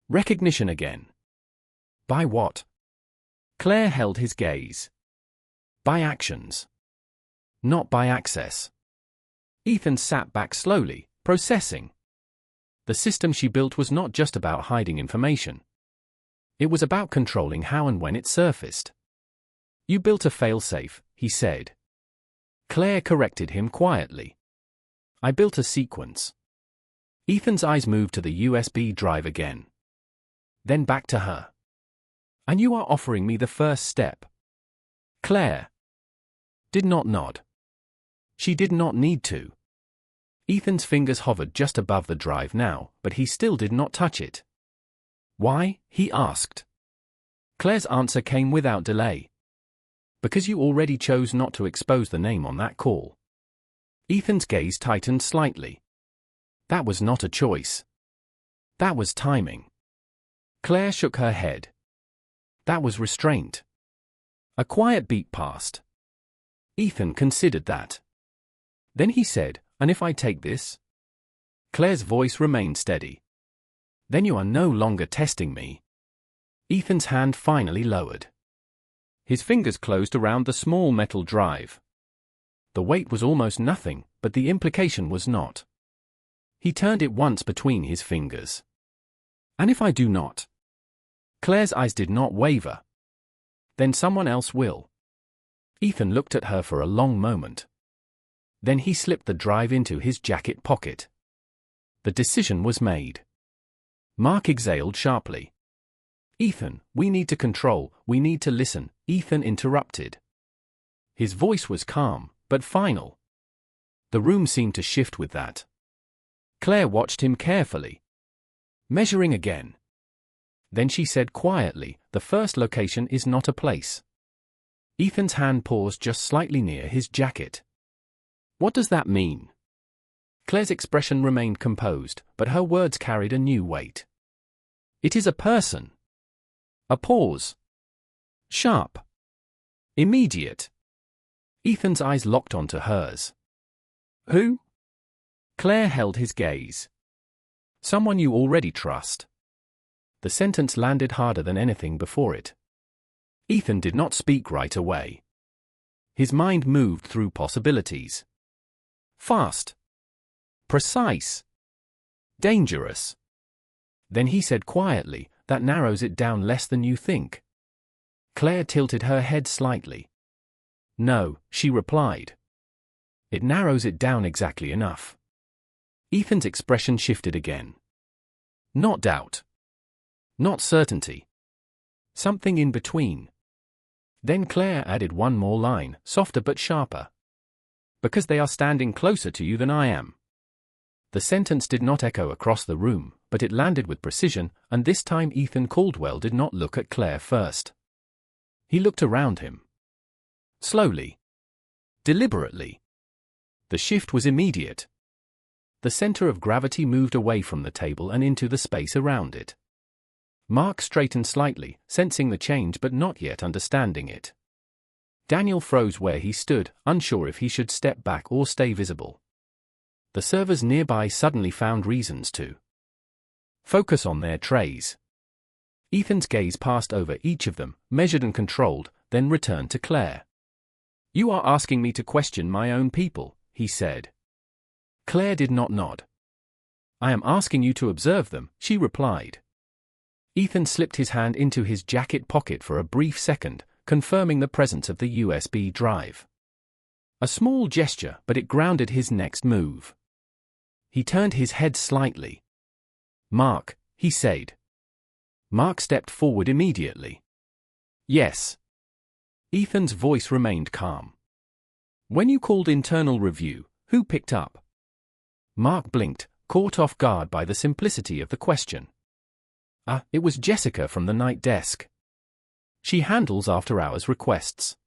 Recognition again. "By what?" Claire held his gaze. "By actions. Not by access." Ethan sat back slowly, processing. The system she built was not just about hiding information. It was about controlling how and when it surfaced. "You built a failsafe," he said. Claire corrected him quietly. "I built a sequence." Ethan's eyes moved to the USB drive again. Then back to her. "And you are offering me the first step?" Claire did not nod. She did not need to. Ethan's fingers hovered just above the drive now, but he still did not touch it. "Why?" he asked. Claire's answer came without delay. "Because you already chose not to expose the name on that call." Ethan's gaze tightened slightly. That was not a choice. That was timing. Claire shook her head. That was restraint. A quiet beat passed. Ethan considered that. Then he said, "And if I take this?" Claire's voice remained steady. "Then you are no longer testing me." Ethan's hand finally lowered. His fingers closed around the small metal drive. The weight was almost nothing, but the implication was not. He turned it once between his fingers. "And if I do not?" Claire's eyes did not waver. "Then someone else will." Ethan looked at her for a long moment. Then he slipped the drive into his jacket pocket. The decision was made. Mark exhaled sharply. "Ethan, we need to control, we need to listen," Ethan interrupted. His voice was calm, but final. The room seemed to shift with that. Claire watched him carefully. Measuring again. Then she said quietly, "The first location is not a place." Ethan's hand paused just slightly near his jacket. "What does that mean?" Claire's expression remained composed, but her words carried a new weight. "It is a person." A pause. Sharp. Immediate. Ethan's eyes locked onto hers. "Who?" Claire held his gaze. "Someone you already trust." The sentence landed harder than anything before it. Ethan did not speak right away. His mind moved through possibilities. Fast. Precise. Dangerous. Then he said quietly, "That narrows it down less than you think." Claire tilted her head slightly. "No," she replied. "It narrows it down exactly enough." Ethan's expression shifted again. Not doubt. Not certainty. Something in between. Then Claire added one more line, softer but sharper. "Because they are standing closer to you than I am." The sentence did not echo across the room, but it landed with precision, and this time Ethan Caldwell did not look at Claire first. He looked around him. Slowly. Deliberately. The shift was immediate. The center of gravity moved away from the table and into the space around it. Mark straightened slightly, sensing the change but not yet understanding it. Daniel froze where he stood, unsure if he should step back or stay visible. The servers nearby suddenly found reasons to focus on their trays. Ethan's gaze passed over each of them, measured and controlled, then returned to Claire. "You are asking me to question my own people," he said. Claire did not nod. "I am asking you to observe them," she replied. Ethan slipped his hand into his jacket pocket for a brief second, confirming the presence of the USB drive. A small gesture, but it grounded his next move. He turned his head slightly. "Mark," he said. Mark stepped forward immediately. "Yes." Ethan's voice remained calm. "When you called internal review, who picked up?" Mark blinked, caught off guard by the simplicity of the question. It was Jessica from the night desk. She handles after-hours requests."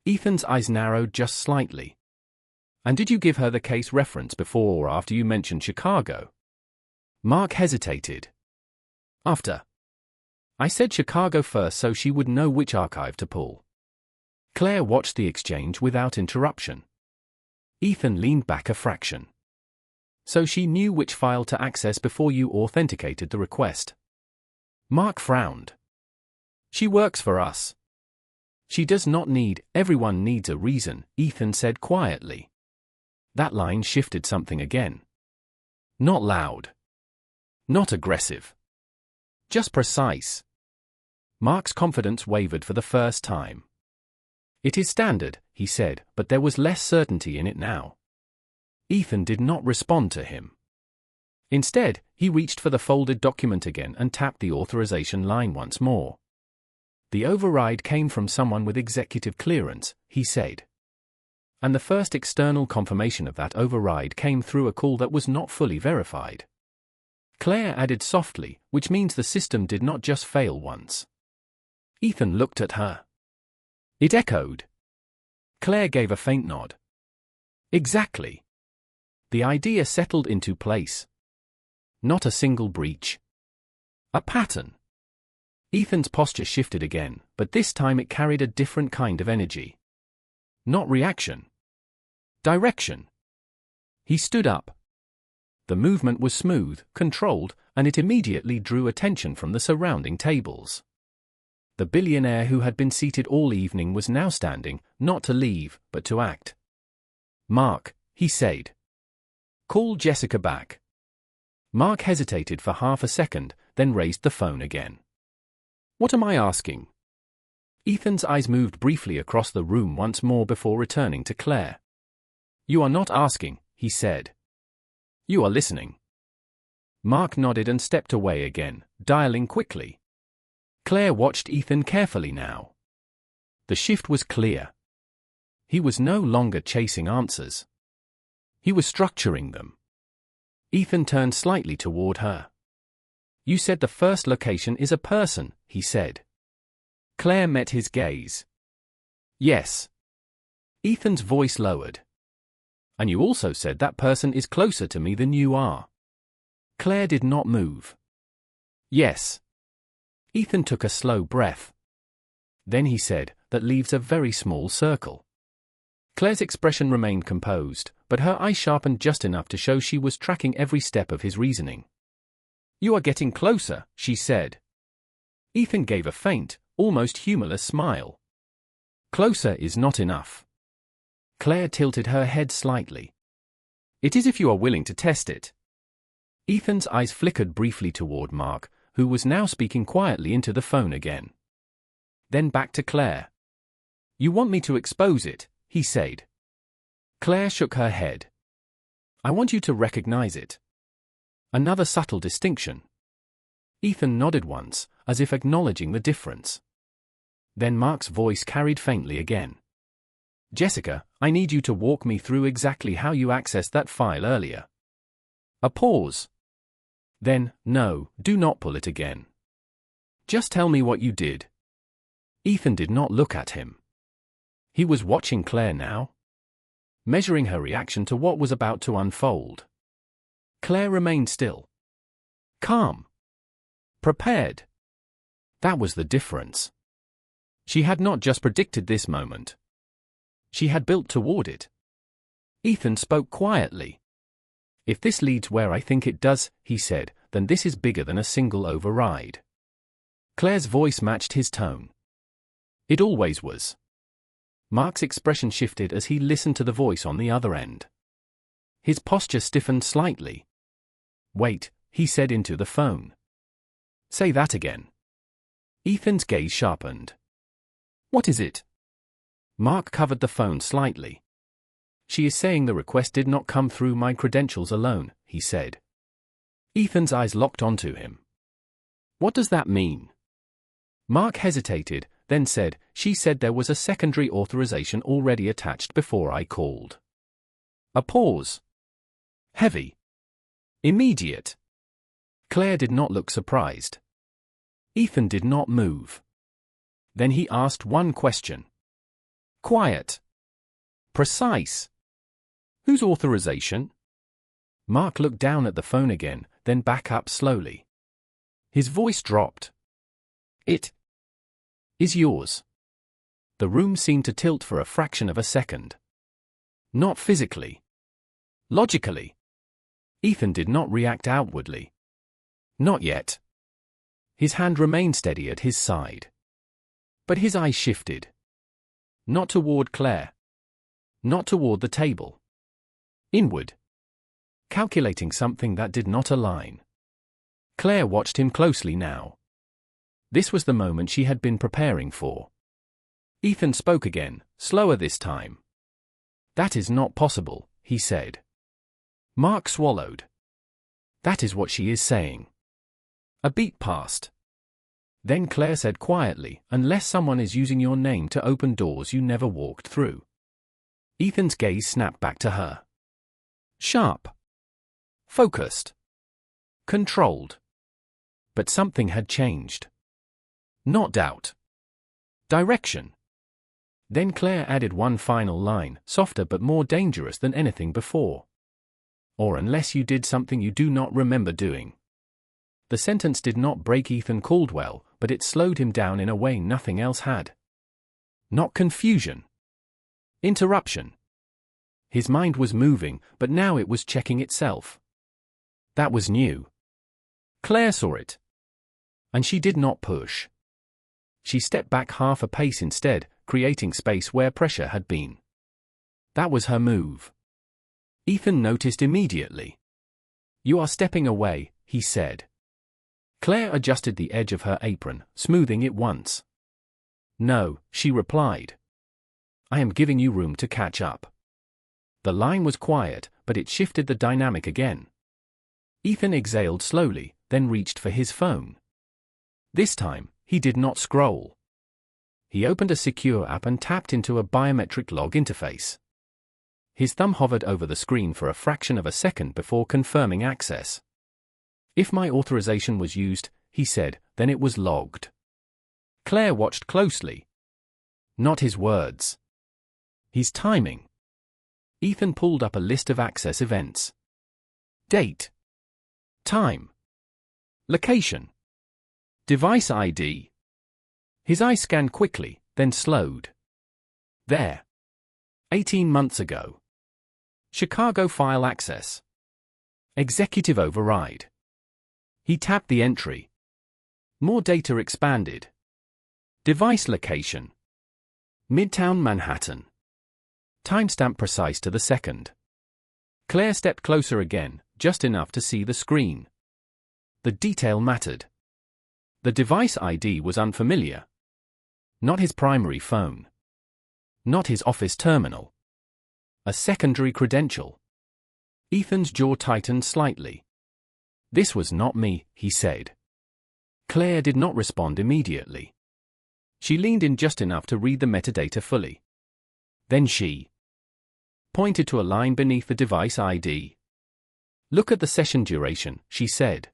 Ethan's eyes narrowed just slightly. "And did you give her the case reference before or after you mentioned Chicago?" Mark hesitated. "After. I said Chicago first so she would know which archive to pull." Claire watched the exchange without interruption. Ethan leaned back a fraction. "So she knew which file to access before you authenticated the request." Mark frowned. "She works for us." "She does not need, everyone needs a reason," Ethan said quietly. That line shifted something again. Not loud. Not aggressive. Just precise. Mark's confidence wavered for the first time. It is standard, he said, but there was less certainty in it now. Ethan did not respond to him. Instead, he reached for the folded document again and tapped the authorization line once more. The override came from someone with executive clearance, he said. And the first external confirmation of that override came through a call that was not fully verified. Claire added softly, which means the system did not just fail once. Ethan looked at her. It echoed. Claire gave a faint nod. Exactly. The idea settled into place. Not a single breach. A pattern. Ethan's posture shifted again, but this time it carried a different kind of energy. Not reaction. Direction. He stood up. The movement was smooth, controlled, and it immediately drew attention from the surrounding tables. The billionaire who had been seated all evening was now standing, not to leave, but to act. Mark, he said. Call Jessica back. Mark hesitated for half a second, then raised the phone again. What am I asking? Ethan's eyes moved briefly across the room once more before returning to Claire. You are not asking, he said. You are listening. Mark nodded and stepped away again, dialing quickly. Claire watched Ethan carefully now. The shift was clear. He was no longer chasing answers. He was structuring them. Ethan turned slightly toward her. You said the first location is a person, he said. Claire met his gaze. Yes. Ethan's voice lowered. And you also said that person is closer to me than you are. Claire did not move. Yes. Ethan took a slow breath. Then he said, that leaves a very small circle. Claire's expression remained composed, but her eyes sharpened just enough to show she was tracking every step of his reasoning. You are getting closer, she said. Ethan gave a faint, almost humorless smile. Closer is not enough. Claire tilted her head slightly. It is if you are willing to test it. Ethan's eyes flickered briefly toward Mark, who was now speaking quietly into the phone again. Then back to Claire. You want me to expose it, he said. Claire shook her head. I want you to recognize it. Another subtle distinction. Ethan nodded once, as if acknowledging the difference. Then Mark's voice carried faintly again. Jessica, I need you to walk me through exactly how you accessed that file earlier. A pause. Then, no, do not pull it again. Just tell me what you did. Ethan did not look at him. He was watching Claire now, measuring her reaction to what was about to unfold. Claire remained still. Calm. Prepared. That was the difference. She had not just predicted this moment. She had built toward it. Ethan spoke quietly. If this leads where I think it does, he said, then this is bigger than a single override. Claire's voice matched his tone. It always was. Mark's expression shifted as he listened to the voice on the other end. His posture stiffened slightly. Wait, he said into the phone. Say that again. Ethan's gaze sharpened. What is it? Mark covered the phone slightly. She is saying the request did not come through my credentials alone, he said. Ethan's eyes locked onto him. What does that mean? Mark hesitated, then said, she said there was a secondary authorization already attached before I called. A pause. Heavy. Immediate. Claire did not look surprised. Ethan did not move. Then he asked one question. Quiet. Precise. Whose authorization? Mark looked down at the phone again, then back up slowly. His voice dropped. It is yours. The room seemed to tilt for a fraction of a second. Not physically. Logically. Ethan did not react outwardly. Not yet. His hand remained steady at his side. But his eyes shifted. Not toward Claire. Not toward the table. Inward. Calculating something that did not align. Claire watched him closely now. This was the moment she had been preparing for. Ethan spoke again, slower this time. "That is not possible," he said. Mark swallowed. "That is what she is saying." A beat passed. Then Claire said quietly, "Unless someone is using your name to open doors you never walked through." Ethan's gaze snapped back to her. Sharp. Focused. Controlled. But something had changed. Not doubt. Direction. Then Claire added one final line, softer but more dangerous than anything before. "Or unless you did something you do not remember doing." The sentence did not break Ethan Caldwell, but it slowed him down in a way nothing else had. Not confusion. Interruption. His mind was moving, but now it was checking itself. That was new. Claire saw it. And she did not push. She stepped back half a pace instead, creating space where pressure had been. That was her move. Ethan noticed immediately. "You are stepping away," he said. Claire adjusted the edge of her apron, smoothing it once. "No," she replied. "I am giving you room to catch up." The line was quiet, but it shifted the dynamic again. Ethan exhaled slowly, then reached for his phone. This time, he did not scroll. He opened a secure app and tapped into a biometric log interface. His thumb hovered over the screen for a fraction of a second before confirming access. "If my authorization was used," he said, "then it was logged." Claire watched closely. Not his words. His timing. Ethan pulled up a list of access events. Date. Time. Location. Device ID. His eye scanned quickly, then slowed. There. 18 months ago. Chicago file access. Executive override. He tapped the entry. More data expanded. Device location. Midtown Manhattan. Timestamp precise to the second. Claire stepped closer again, just enough to see the screen. The detail mattered. The device ID was unfamiliar. Not his primary phone. Not his office terminal. A secondary credential. Ethan's jaw tightened slightly. "This was not me," he said. Claire did not respond immediately. She leaned in just enough to read the metadata fully. Then she pointed to a line beneath the device ID. "Look at the session duration," she said.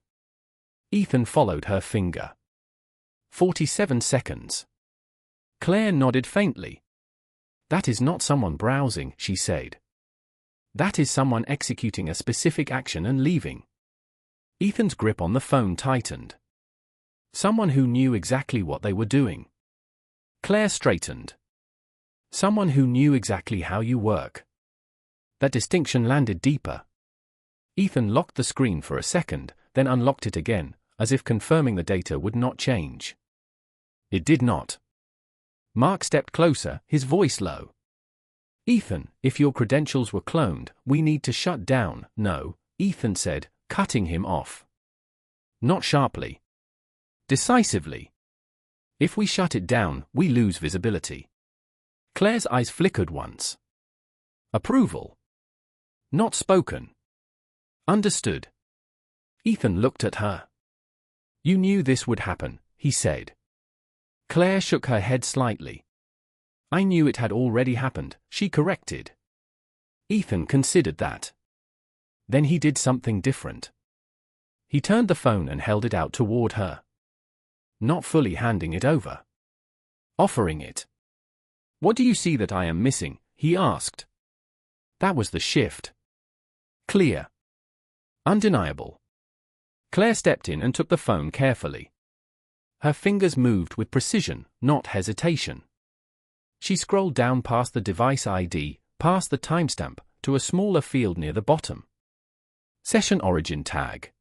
Ethan followed her finger. 47 seconds. Claire nodded faintly. "That is not someone browsing," she said. "That is someone executing a specific action and leaving." Ethan's grip on the phone tightened. "Someone who knew exactly what they were doing." Claire straightened. "Someone who knew exactly how you work." That distinction landed deeper. Ethan locked the screen for a second, then unlocked it again, as if confirming the data would not change. It did not. Mark stepped closer, his voice low. "Ethan, if your credentials were cloned, we need to shut down." "No," Ethan said, cutting him off. "Not sharply. Decisively. If we shut it down, we lose visibility." Claire's eyes flickered once. Approval. Not spoken. Understood. Ethan looked at her. "You knew this would happen," he said. Claire shook her head slightly. "I knew it had already happened," she corrected. Ethan considered that. Then he did something different. He turned the phone and held it out toward her. Not fully handing it over. Offering it. "What do you see that I am missing?" he asked. That was the shift. Clear. Undeniable. Claire stepped in and took the phone carefully. Her fingers moved with precision, not hesitation. She scrolled down past the device ID, past the timestamp, to a smaller field near the bottom. Session origin tag.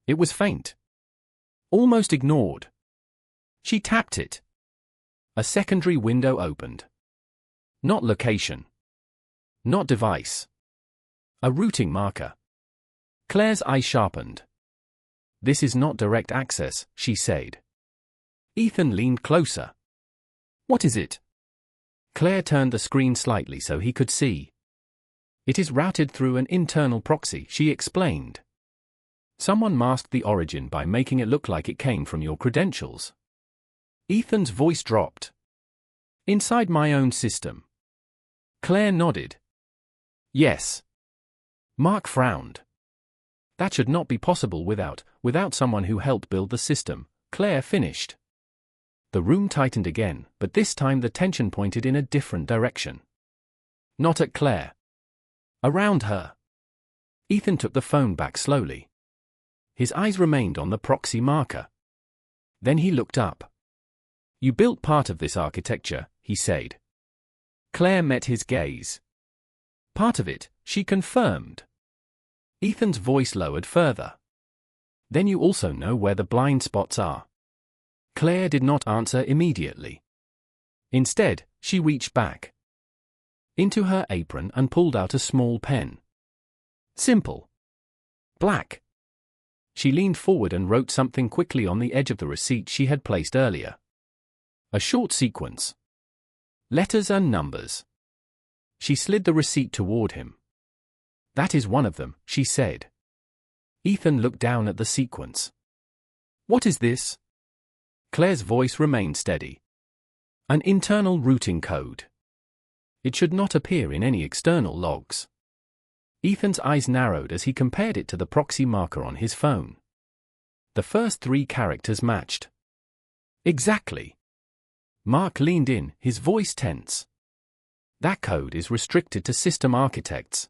It was faint. Almost ignored. She tapped it. A secondary window opened. Not location. Not device. A routing marker. Claire's eye sharpened. This is not direct access, she said. Ethan leaned closer. What is it? Claire turned the screen slightly so he could see. It is routed through an internal proxy, she explained. Someone masked the origin by making it look like it came from your credentials. Ethan's voice dropped. Inside my own system. Claire nodded. Yes. Mark frowned. That should not be possible without someone who helped build the system, Claire finished. The room tightened again, but this time the tension pointed in a different direction. Not at Claire. Around her. Ethan took the phone back slowly. His eyes remained on the proxy marker. Then he looked up. You built part of this architecture, he said. Claire met his gaze. Part of it, she confirmed. Ethan's voice lowered further. Then you also know where the blind spots are. Claire did not answer immediately. Instead, she reached back into her apron and pulled out a small pen. Simple. Black. She leaned forward and wrote something quickly on the edge of the receipt she had placed earlier. A short sequence. Letters and numbers. She slid the receipt toward him. That is one of them, she said. Ethan looked down at the sequence. What is this? Claire's voice remained steady. An internal routing code. It should not appear in any external logs. Ethan's eyes narrowed as he compared it to the proxy marker on his phone. The first 3 characters matched. Exactly. Mark leaned in, his voice tense. That code is restricted to system architects.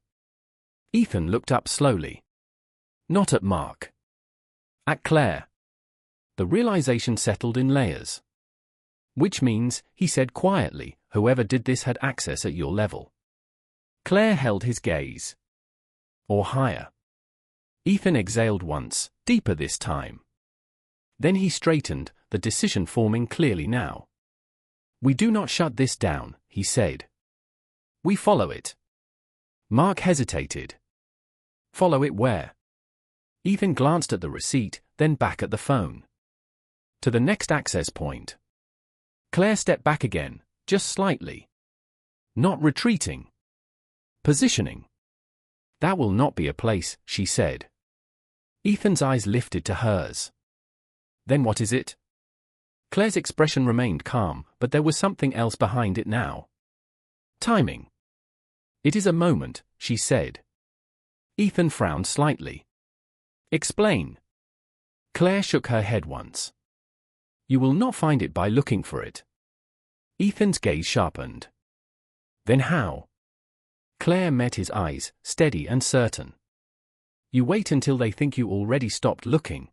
Ethan looked up slowly. Not at Mark. At Claire. The realization settled in layers. Which means, he said quietly, whoever did this had access at your level. Claire held his gaze. Or higher. Ethan exhaled once, deeper this time. Then he straightened, the decision forming clearly now. We do not shut this down, he said. We follow it. Mark hesitated. Follow it where? Ethan glanced at the receipt, then back at the phone. To the next access point. Claire stepped back again, just slightly. Not retreating. Positioning. That will not be a place, she said. Ethan's eyes lifted to hers. Then what is it? Claire's expression remained calm, but there was something else behind it now. Timing. It is a moment, she said. Ethan frowned slightly. Explain. Claire shook her head once. You will not find it by looking for it. Ethan's gaze sharpened. Then how? Claire met his eyes, steady and certain. You wait until they think you already stopped looking.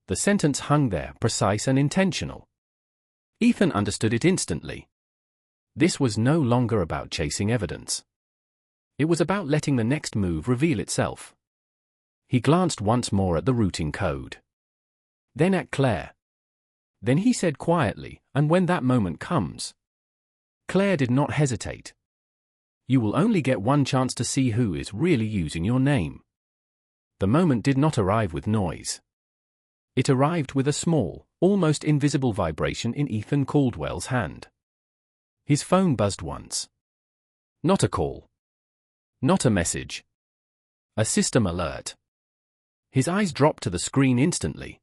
The sentence hung there, precise and intentional. Ethan understood it instantly. This was no longer about chasing evidence. It was about letting the next move reveal itself. He glanced once more at the routing code. Then at Claire. Then he said quietly, and when that moment comes. Claire did not hesitate. You will only get one chance to see who is really using your name. The moment did not arrive with noise. It arrived with a small, almost invisible vibration in Ethan Caldwell's hand. His phone buzzed once. Not a call. Not a message. A system alert. His eyes dropped to the screen instantly.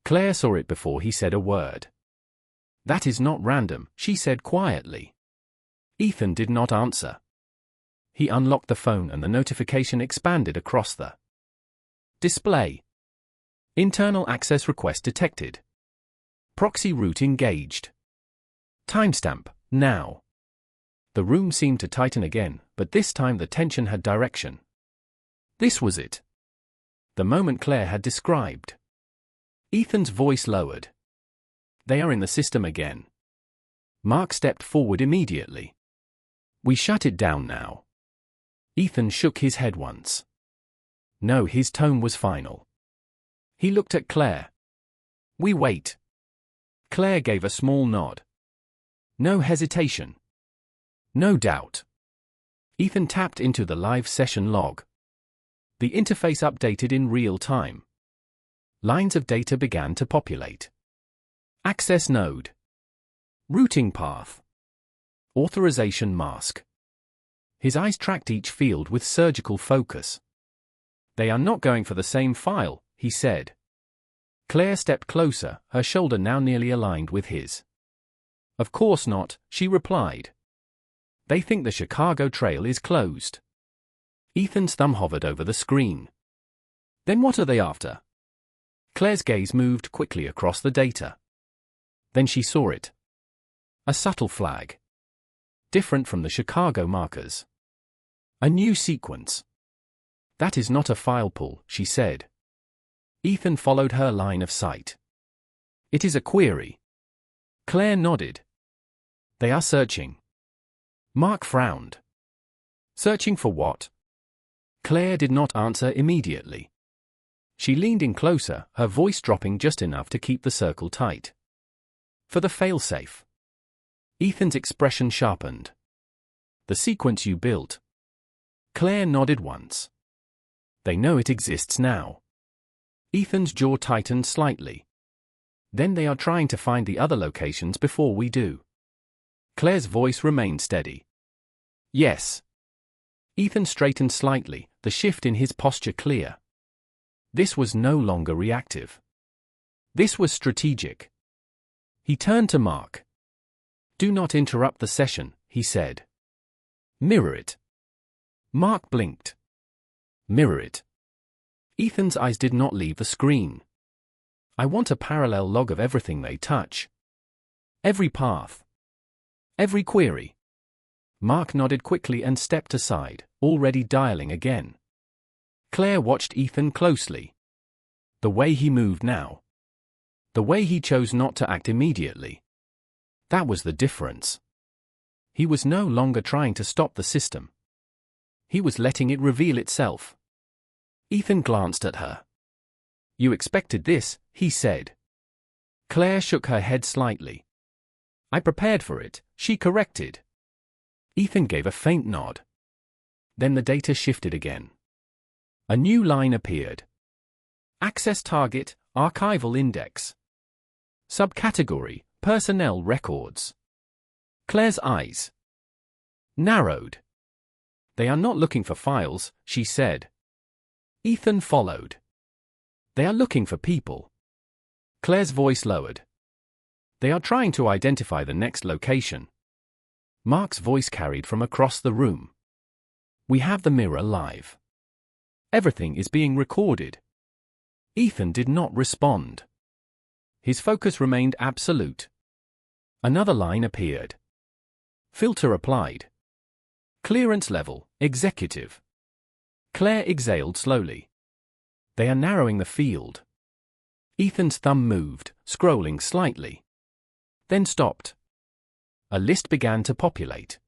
Claire saw it before he said a word. That is not random, she said quietly. Ethan did not answer. He unlocked the phone and the notification expanded across the display. Internal access request detected. Proxy route engaged. Timestamp, now. The room seemed to tighten again, but this time the tension had direction. This was it. The moment Claire had described. Ethan's voice lowered. They are in the system again. Mark stepped forward immediately. We shut it down now. Ethan shook his head once. No, his tone was final. He looked at Claire. We wait. Claire gave a small nod. No hesitation. No doubt. Ethan tapped into the live session log. The interface updated in real time. Lines of data began to populate. Access node. Routing path. Authorization mask. His eyes tracked each field with surgical focus. They are not going for the same file, he said. Claire stepped closer, her shoulder now nearly aligned with his. Of course not, she replied. They think the Chicago trail is closed. Ethan's thumb hovered over the screen. Then what are they after? Claire's gaze moved quickly across the data. Then she saw it. A subtle flag. Different from the Chicago markers. A new sequence. That is not a file pull, she said. Ethan followed her line of sight. It is a query. Claire nodded. They are searching. Mark frowned. Searching for what? Claire did not answer immediately. She leaned in closer, her voice dropping just enough to keep the circle tight. For the failsafe. Ethan's expression sharpened. The sequence you built. Claire nodded once. They know it exists now. Ethan's jaw tightened slightly. Then they are trying to find the other locations before we do. Claire's voice remained steady. Yes. Ethan straightened slightly, the shift in his posture clear. This was no longer reactive. This was strategic. He turned to Mark. Do not interrupt the session, he said. Mirror it. Mark blinked. Mirror it. Ethan's eyes did not leave the screen. I want a parallel log of everything they touch. Every path. Every query. Mark nodded quickly and stepped aside, already dialing again. Claire watched Ethan closely. The way he moved now. The way he chose not to act immediately. That was the difference. He was no longer trying to stop the system. He was letting it reveal itself. Ethan glanced at her. You expected this, he said. Claire shook her head slightly. I prepared for it, she corrected. Ethan gave a faint nod. Then the data shifted again. A new line appeared. Access target, archival index. Subcategory, personnel records. Claire's eyes narrowed. They are not looking for files, she said. Ethan followed. They are looking for people. Claire's voice lowered. They are trying to identify the next location. Mark's voice carried from across the room. We have the mirror live. Everything is being recorded. Ethan did not respond. His focus remained absolute. Another line appeared. Filter applied. Clearance level, executive. Claire exhaled slowly. They are narrowing the field. Ethan's thumb moved, scrolling slightly. Then stopped. A list began to populate.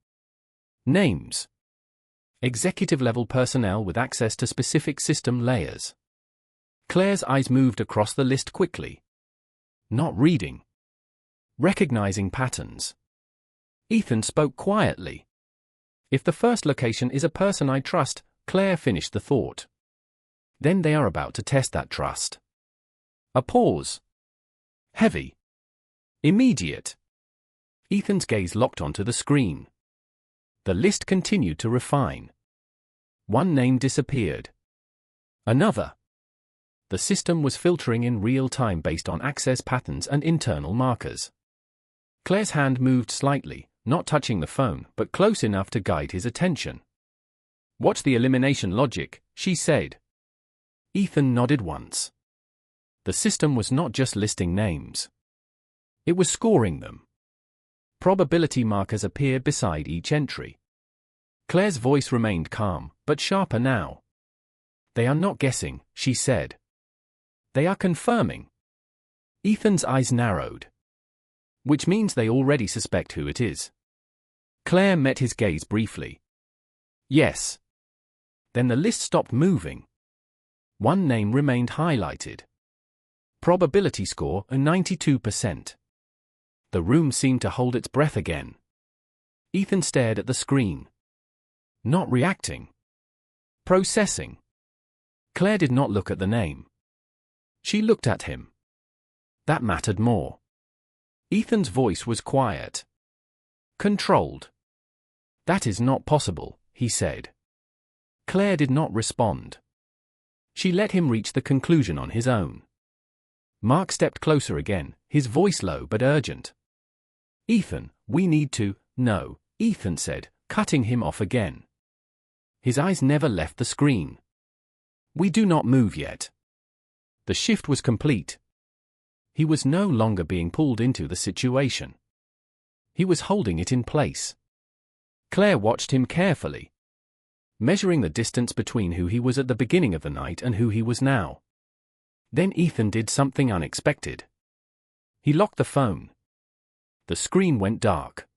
Names. Executive-level personnel with access to specific system layers. Claire's eyes moved across the list quickly. Not reading. Recognizing patterns. Ethan spoke quietly. If the first location is a person I trust, Claire finished the thought. Then they are about to test that trust. A pause. Heavy. Immediate. Ethan's gaze locked onto the screen. The list continued to refine. One name disappeared. Another. The system was filtering in real time based on access patterns and internal markers. Claire's hand moved slightly, not touching the phone, but close enough to guide his attention. Watch the elimination logic, she said. Ethan nodded once. The system was not just listing names. It was scoring them. Probability markers appeared beside each entry. Claire's voice remained calm, but sharper now. They are not guessing, she said. They are confirming. Ethan's eyes narrowed. Which means they already suspect who it is. Claire met his gaze briefly. Yes. Then the list stopped moving. One name remained highlighted. Probability score, a 92%. The room seemed to hold its breath again. Ethan stared at the screen. Not reacting. Processing. Claire did not look at the name. She looked at him. That mattered more. Ethan's voice was quiet. Controlled. That is not possible, he said. Claire did not respond. She let him reach the conclusion on his own. Mark stepped closer again, his voice low but urgent. Ethan, we need to. No, Ethan said, cutting him off again. His eyes never left the screen. We do not move yet. The shift was complete. He was no longer being pulled into the situation. He was holding it in place. Claire watched him carefully, measuring the distance between who he was at the beginning of the night and who he was now. Then Ethan did something unexpected. He locked the phone. The screen went dark.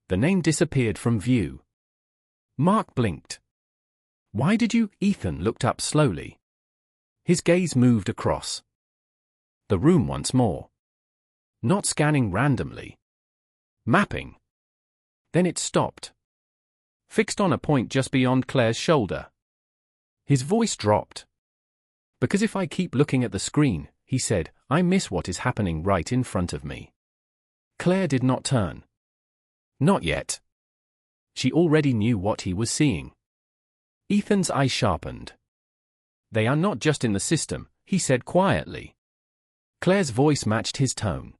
The name disappeared from view. Mark blinked. Why did you? Ethan looked up slowly. His gaze moved across the room once more. Not scanning randomly. Mapping. Then it stopped. Fixed on a point just beyond Claire's shoulder. His voice dropped. Because if I keep looking at the screen, he said, I miss what is happening right in front of me. Claire did not turn. Not yet. She already knew what he was seeing. Ethan's eyes sharpened. They are not just in the system, he said quietly. Claire's voice matched his tone.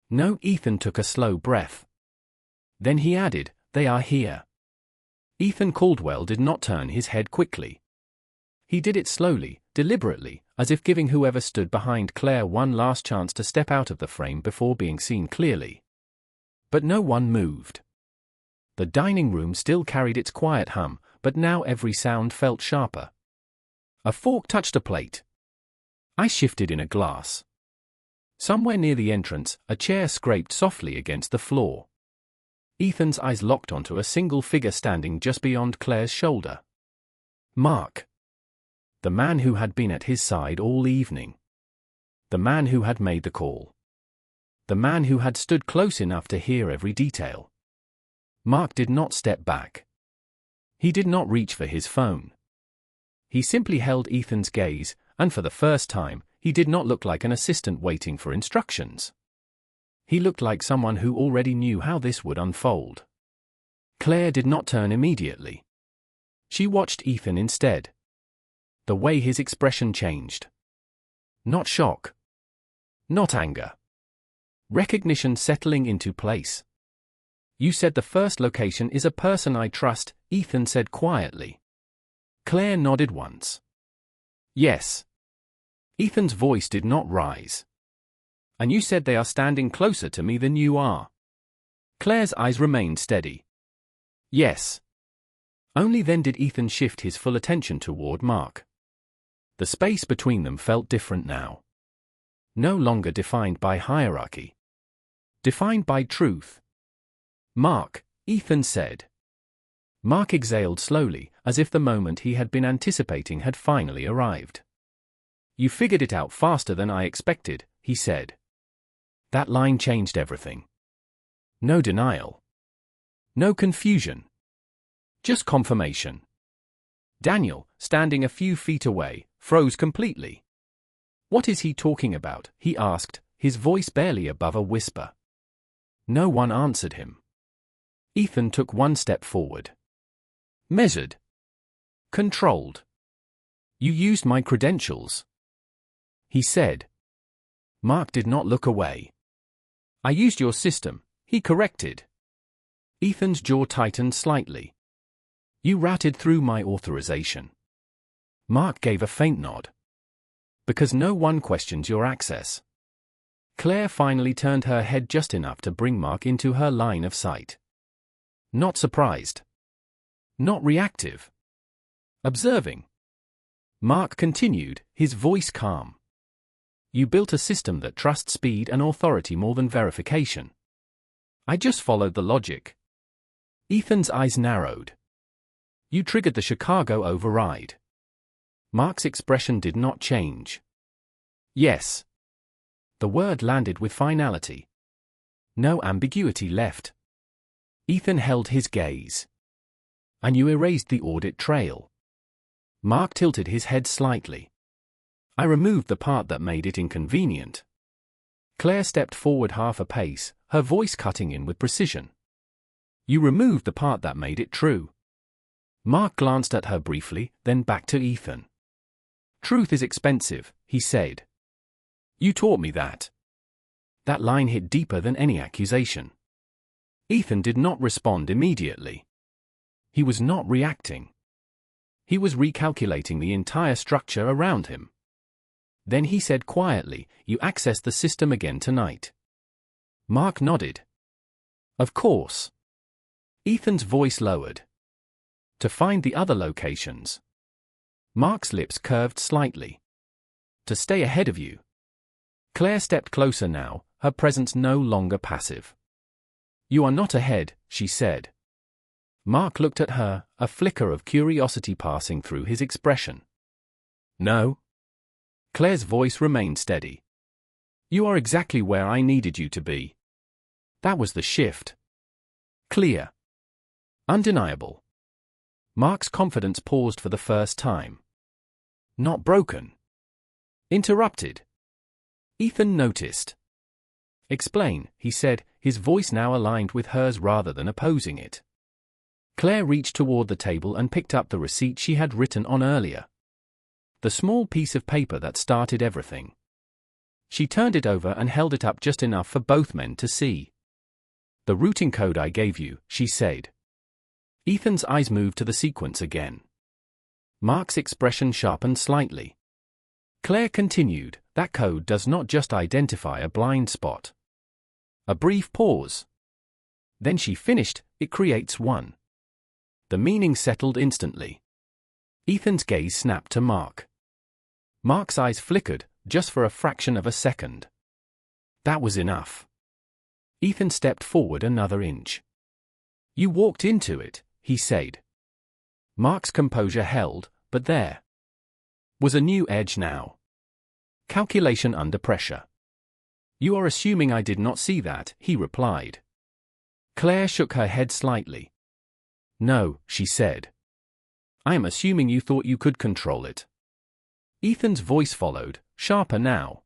No, Ethan took a slow breath. Then he added, they are here. Ethan Caldwell did not turn his head quickly. He did it slowly, deliberately, as if giving whoever stood behind Claire one last chance to step out of the frame before being seen clearly. But no one moved. The dining room still carried its quiet hum, but now every sound felt sharper. A fork touched a plate. I shifted in a glass. Somewhere near the entrance, a chair scraped softly against the floor. Ethan's eyes locked onto a single figure standing just beyond Claire's shoulder. Mark. The man who had been at his side all evening. The man who had made the call. The man who had stood close enough to hear every detail. Mark did not step back. He did not reach for his phone. He simply held Ethan's gaze, and for the first time, he did not look like an assistant waiting for instructions. He looked like someone who already knew how this would unfold. Claire did not turn immediately. She watched Ethan instead. The way his expression changed. Not shock. Not anger. Recognition settling into place. You said the first location is a person I trust, Ethan said quietly. Claire nodded once. Yes. Ethan's voice did not rise. And you said they are standing closer to me than you are. Claire's eyes remained steady. Yes. Only then did Ethan shift his full attention toward Mark. The space between them felt different now. No longer defined by hierarchy. Defined by truth. Mark, Ethan said. Mark exhaled slowly, as if the moment he had been anticipating had finally arrived. You figured it out faster than I expected, he said. That line changed everything. No denial. No confusion. Just confirmation. Daniel, standing a few feet away, froze completely. What is he talking about? He asked, his voice barely above a whisper. No one answered him. Ethan took one step forward. Measured. Controlled. You used my credentials. He said. Mark did not look away. I used your system, he corrected. Ethan's jaw tightened slightly. You routed through my authorization. Mark gave a faint nod. Because no one questions your access. Claire finally turned her head just enough to bring Mark into her line of sight. Not surprised. Not reactive. Observing. Mark continued, his voice calm. You built a system that trusts speed and authority more than verification. I just followed the logic. Ethan's eyes narrowed. You triggered the Chicago override. Mark's expression did not change. Yes. The word landed with finality. No ambiguity left. Ethan held his gaze. And you erased the audit trail. Mark tilted his head slightly. I removed the part that made it inconvenient. Claire stepped forward half a pace, her voice cutting in with precision. You removed the part that made it true. Mark glanced at her briefly, then back to Ethan. Truth is expensive, he said. You taught me that. That line hit deeper than any accusation. Ethan did not respond immediately. He was not reacting. He was recalculating the entire structure around him. Then he said quietly, You accessed the system again tonight. Mark nodded. Of course. Ethan's voice lowered. To find the other locations. Mark's lips curved slightly. To stay ahead of you. Claire stepped closer now, her presence no longer passive. You are not ahead, she said. Mark looked at her, a flicker of curiosity passing through his expression. No. Claire's voice remained steady. You are exactly where I needed you to be. That was the shift. Clear. Undeniable. Mark's confidence paused for the first time. Not broken. Interrupted. Ethan noticed. Explain, he said, his voice now aligned with hers rather than opposing it. Claire reached toward the table and picked up the receipt she had written on earlier. The small piece of paper that started everything. She turned it over and held it up just enough for both men to see. The routing code I gave you, she said. Ethan's eyes moved to the sequence again. Mark's expression sharpened slightly. Claire continued, that code does not just identify a blind spot. A brief pause. Then she finished, it creates one. The meaning settled instantly. Ethan's gaze snapped to Mark. Mark's eyes flickered, just for a fraction of a second. That was enough. Ethan stepped forward another inch. You walked into it, he said. Mark's composure held, but there was a new edge now. Calculation under pressure. You are assuming I did not see that, he replied. Claire shook her head slightly. No, she said. I am assuming you thought you could control it. Ethan's voice followed, sharper now.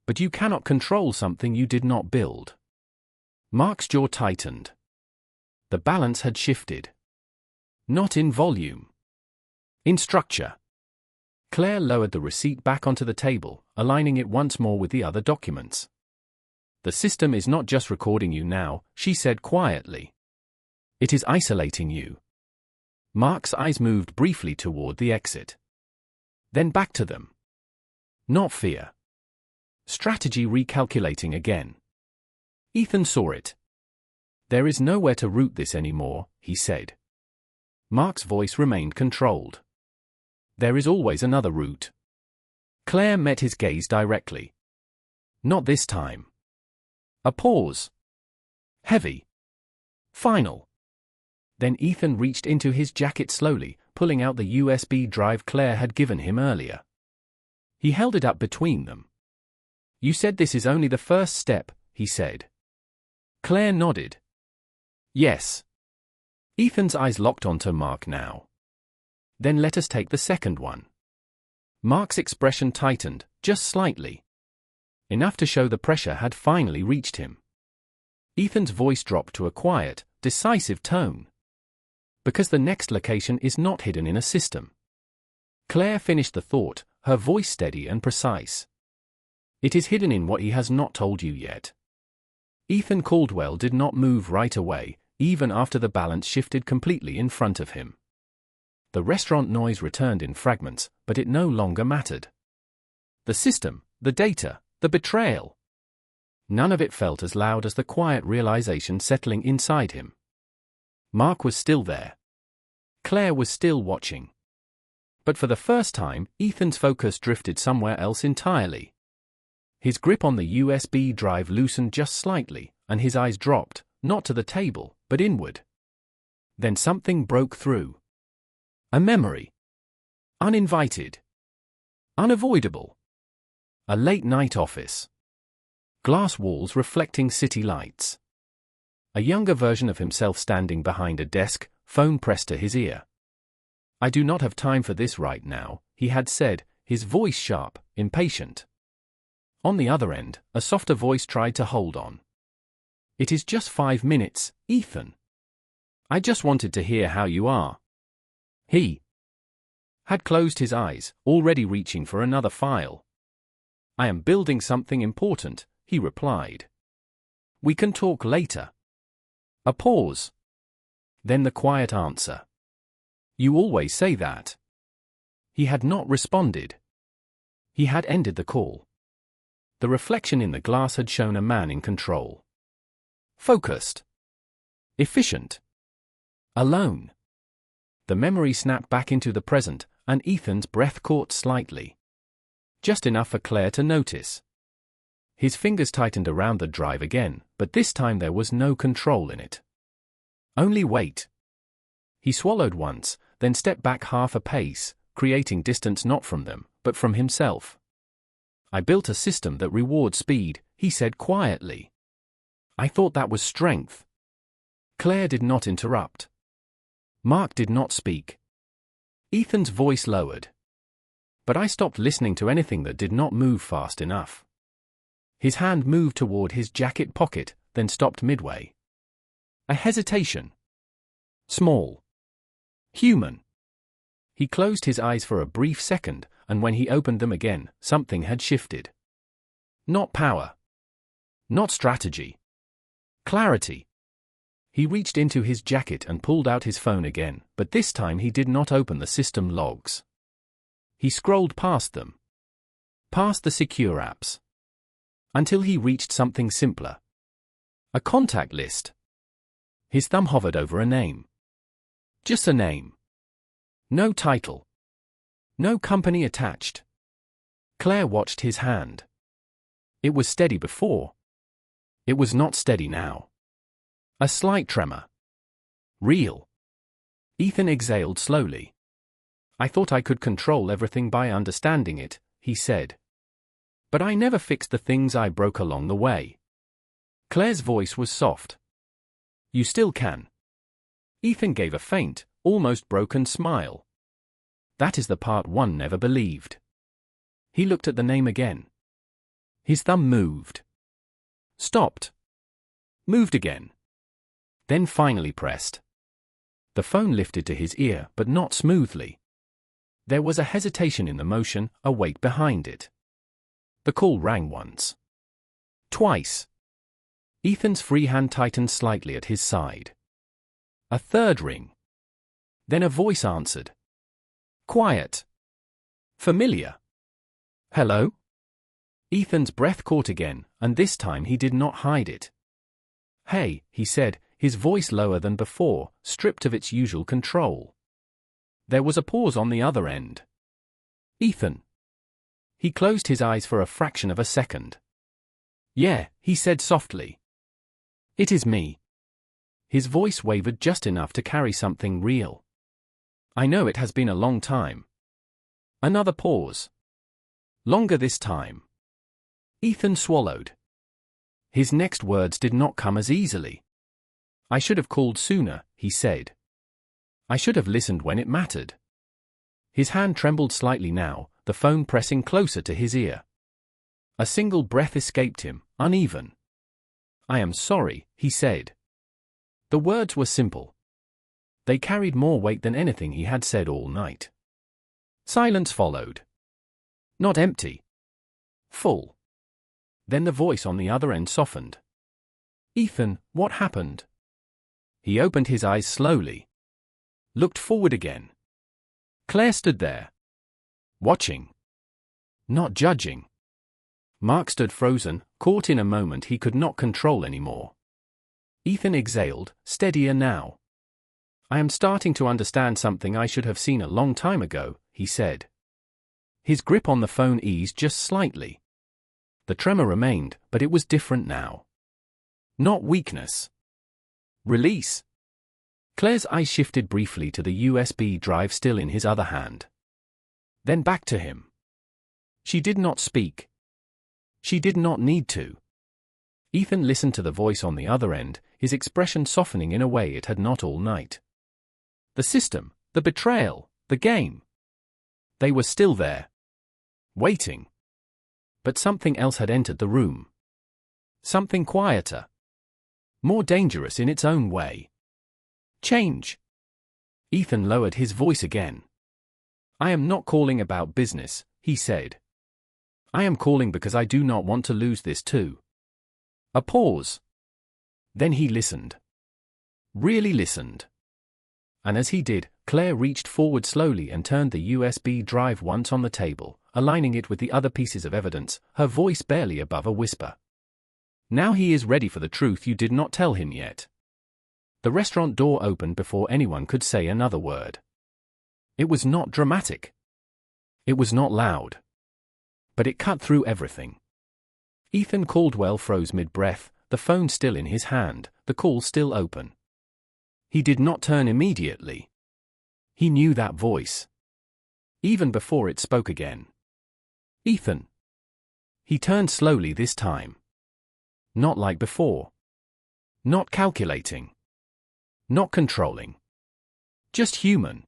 But you cannot control something you did not build. Mark's jaw tightened. The balance had shifted. Not in volume. In structure. Claire lowered the receipt back onto the table, aligning it once more with the other documents. The system is not just recording you now, she said quietly. It is isolating you. Mark's eyes moved briefly toward the exit. Then back to them. Not fear. Strategy recalculating again. Ethan saw it. There is nowhere to route this anymore, he said. Mark's voice remained controlled. There is always another route. Claire met his gaze directly. Not this time. A pause. Heavy. Final. Then Ethan reached into his jacket slowly, pulling out the USB drive Claire had given him earlier. He held it up between them. You said this is only the first step, he said. Claire nodded. Yes. Ethan's eyes locked onto Mark now. Then let us take the second one. Mark's expression tightened, just slightly. Enough to show the pressure had finally reached him. Ethan's voice dropped to a quiet, decisive tone. Because the next location is not hidden in a system. Claire finished the thought, her voice steady and precise. It is hidden in what he has not told you yet. Ethan Caldwell did not move right away, even after the balance shifted completely in front of him. The restaurant noise returned in fragments, but it no longer mattered. The system, the data, the betrayal. None of it felt as loud as the quiet realization settling inside him. Mark was still there. Claire was still watching. But for the first time, Ethan's focus drifted somewhere else entirely. His grip on the USB drive loosened just slightly, and his eyes dropped, not to the table, but inward. Then something broke through. A memory. Uninvited. Unavoidable. A late-night office. Glass walls reflecting city lights. A younger version of himself standing behind a desk, phone pressed to his ear. I do not have time for this right now, he had said, his voice sharp, impatient. On the other end, a softer voice tried to hold on. "It is just 5 minutes, Ethan. I just wanted to hear how you are." He had closed his eyes, already reaching for another file. "I am building something important," he replied. "We can talk later." A pause. Then the quiet answer. "You always say that." He had not responded. He had ended the call. The reflection in the glass had shown a man in control. Focused. Efficient. Alone. The memory snapped back into the present, and Ethan's breath caught slightly. Just enough for Claire to notice. His fingers tightened around the drive again, but this time there was no control in it. Only weight. He swallowed once, then stepped back half a pace, creating distance not from them, but from himself. "I built a system that rewards speed," he said quietly. "I thought that was strength." Claire did not interrupt. Mark did not speak. Ethan's voice lowered. "But I stopped listening to anything that did not move fast enough." His hand moved toward his jacket pocket, then stopped midway. A hesitation. Small. Human. He closed his eyes for a brief second, and when he opened them again, something had shifted. Not power. Not strategy. Clarity. He reached into his jacket and pulled out his phone again, but this time he did not open the system logs. He scrolled past them. Past the secure apps. Until he reached something simpler. A contact list. His thumb hovered over a name. Just a name. No title. No company attached. Claire watched his hand. It was steady before. It was not steady now. A slight tremor. Real. Ethan exhaled slowly. "I thought I could control everything by understanding it," he said. "But I never fixed the things I broke along the way." Claire's voice was soft. "You still can." Ethan gave a faint, almost broken smile. "That is the part one never believed." He looked at the name again. His thumb moved. Stopped. Moved again. Then finally pressed. The phone lifted to his ear, but not smoothly. There was a hesitation in the motion, a weight behind it. The call rang once. Twice. Ethan's free hand tightened slightly at his side. A third ring. Then a voice answered. Quiet. Familiar. "Hello?" Ethan's breath caught again, and this time he did not hide it. "Hey," he said, his voice lower than before, stripped of its usual control. There was a pause on the other end. "Ethan." He closed his eyes for a fraction of a second. "Yeah," he said softly. "It is me." His voice wavered just enough to carry something real. "I know it has been a long time." Another pause. Longer this time. Ethan swallowed. His next words did not come as easily. "I should have called sooner," he said. "I should have listened when it mattered." His hand trembled slightly now, the phone pressing closer to his ear. A single breath escaped him, uneven. "I am sorry," he said. The words were simple. They carried more weight than anything he had said all night. Silence followed. Not empty. Full. Then the voice on the other end softened. "Ethan, what happened?" He opened his eyes slowly. Looked forward again. Claire stood there. Watching. Not judging. Mark stood frozen, caught in a moment he could not control anymore. Ethan exhaled, steadier now. "I am starting to understand something I should have seen a long time ago," he said. His grip on the phone eased just slightly. The tremor remained, but it was different now. Not weakness. Release. Claire's eyes shifted briefly to the USB drive still in his other hand. Then back to him. She did not speak. She did not need to. Ethan listened to the voice on the other end, his expression softening in a way it had not all night. The system, the betrayal, the game. They were still there. waiting. But something else had entered the room. Something quieter. More dangerous in its own way. Change. Ethan lowered his voice again. I am not calling about business, he said. I am calling because I do not want to lose this too. A pause. Then he listened. Really listened. And as he did, Claire reached forward slowly and turned the USB drive once on the table, aligning it with the other pieces of evidence, her voice barely above a whisper. Now he is ready for the truth you did not tell him yet. The restaurant door opened before anyone could say another word. It was not dramatic. It was not loud. But it cut through everything. Ethan Caldwell froze mid-breath, the phone still in his hand, the call still open. He did not turn immediately. He knew that voice. Even before it spoke again. Ethan. He turned slowly this time. Not like before. Not calculating. Not controlling. Just human.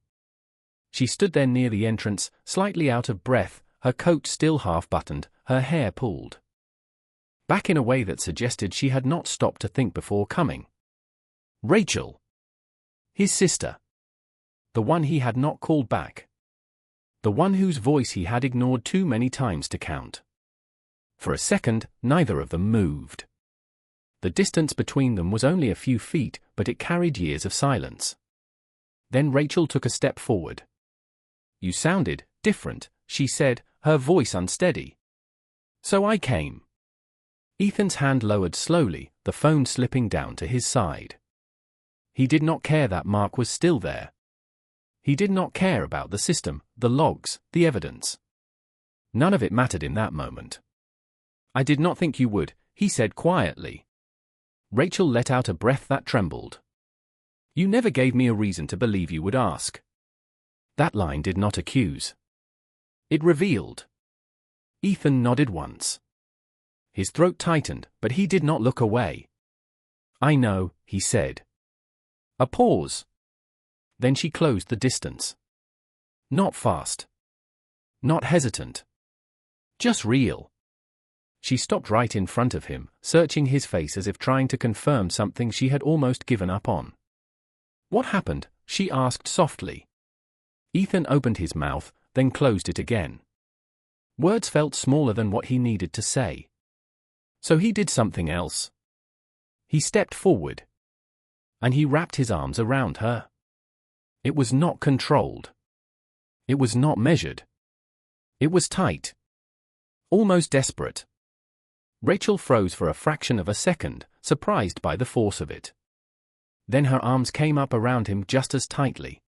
She stood there near the entrance, slightly out of breath, her coat still half-buttoned, her hair pulled back in a way that suggested she had not stopped to think before coming. Rachel. His sister. The one he had not called back. The one whose voice he had ignored too many times to count. For a second, neither of them moved. The distance between them was only a few feet, but it carried years of silence. Then Rachel took a step forward. You sounded different, she said, her voice unsteady. So I came. Ethan's hand lowered slowly, the phone slipping down to his side. He did not care that Mark was still there. He did not care about the system, the logs, the evidence. None of it mattered in that moment. I did not think you would, he said quietly. Rachel let out a breath that trembled. You never gave me a reason to believe you would ask. That line did not accuse. It revealed. Ethan nodded once. His throat tightened, but he did not look away. I know, he said. A pause. Then she closed the distance. Not fast. Not hesitant. Just real. She stopped right in front of him, searching his face as if trying to confirm something she had almost given up on. What happened? She asked softly. Ethan opened his mouth, then closed it again. Words felt smaller than what he needed to say. So he did something else. He stepped forward. And he wrapped his arms around her. It was not controlled. It was not measured. It was tight. Almost desperate. Rachel froze for a fraction of a second, surprised by the force of it. Then her arms came up around him just as tightly.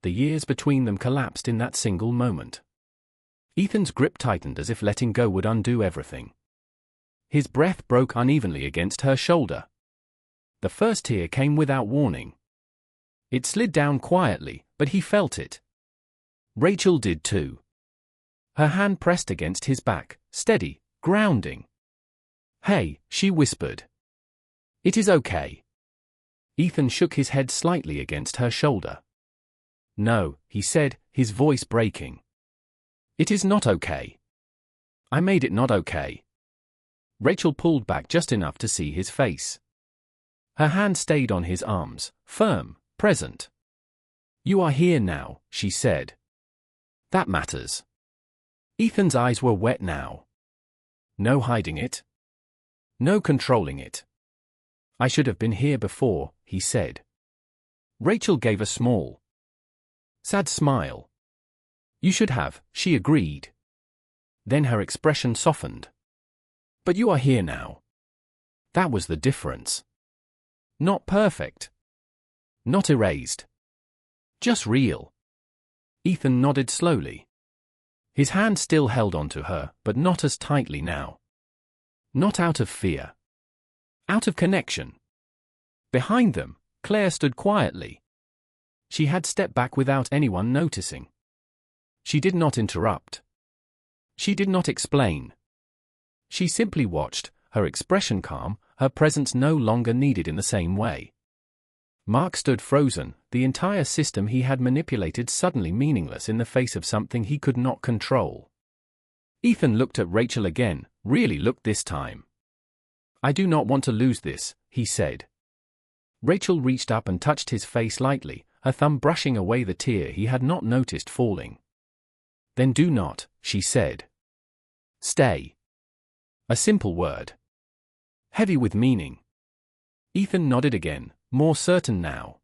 The years between them collapsed in that single moment. Ethan's grip tightened as if letting go would undo everything. His breath broke unevenly against her shoulder. The first tear came without warning. It slid down quietly, but he felt it. Rachel did too. Her hand pressed against his back, steady, grounding. Hey, she whispered. It is okay. Ethan shook his head slightly against her shoulder. No, he said, his voice breaking. It is not okay. I made it not okay. Rachel pulled back just enough to see his face. Her hand stayed on his arms, firm, present. You are here now, she said. That matters. Ethan's eyes were wet now. No hiding it. No controlling it. I should have been here before, he said. Rachel gave a small, sad smile. You should have, she agreed. Then her expression softened. But you are here now. That was the difference. Not perfect. Not erased. Just real. Ethan nodded slowly. His hand still held onto her, but not as tightly now. Not out of fear. Out of connection. Behind them, Claire stood quietly. She had stepped back without anyone noticing. She did not interrupt. She did not explain. She simply watched, her expression calm, her presence no longer needed in the same way. Mark stood frozen, the entire system he had manipulated suddenly meaningless in the face of something he could not control. Ethan looked at Rachel again, really looked this time. "I do not want to lose this," he said. Rachel reached up and touched his face lightly, her thumb brushing away the tear he had not noticed falling. "Then do not," she said. "Stay." A simple word. Heavy with meaning. Ethan nodded again, more certain now.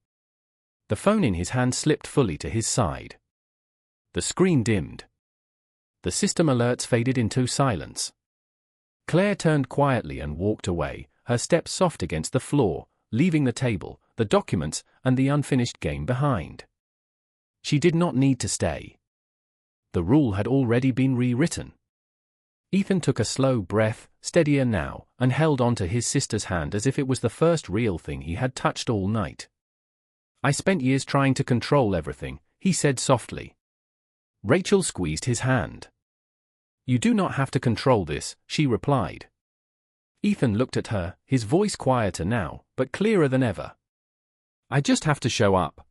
The phone in his hand slipped fully to his side. The screen dimmed. The system alerts faded into silence. Claire turned quietly and walked away, her steps soft against the floor, leaving the table, the documents, and the unfinished game behind. She did not need to stay. The rule had already been rewritten. Ethan took a slow breath, steadier now, and held onto his sister's hand as if it was the first real thing he had touched all night. "I spent years trying to control everything," he said softly. Rachel squeezed his hand. "You do not have to control this," she replied. Ethan looked at her, his voice quieter now, but clearer than ever. "I just have to show up."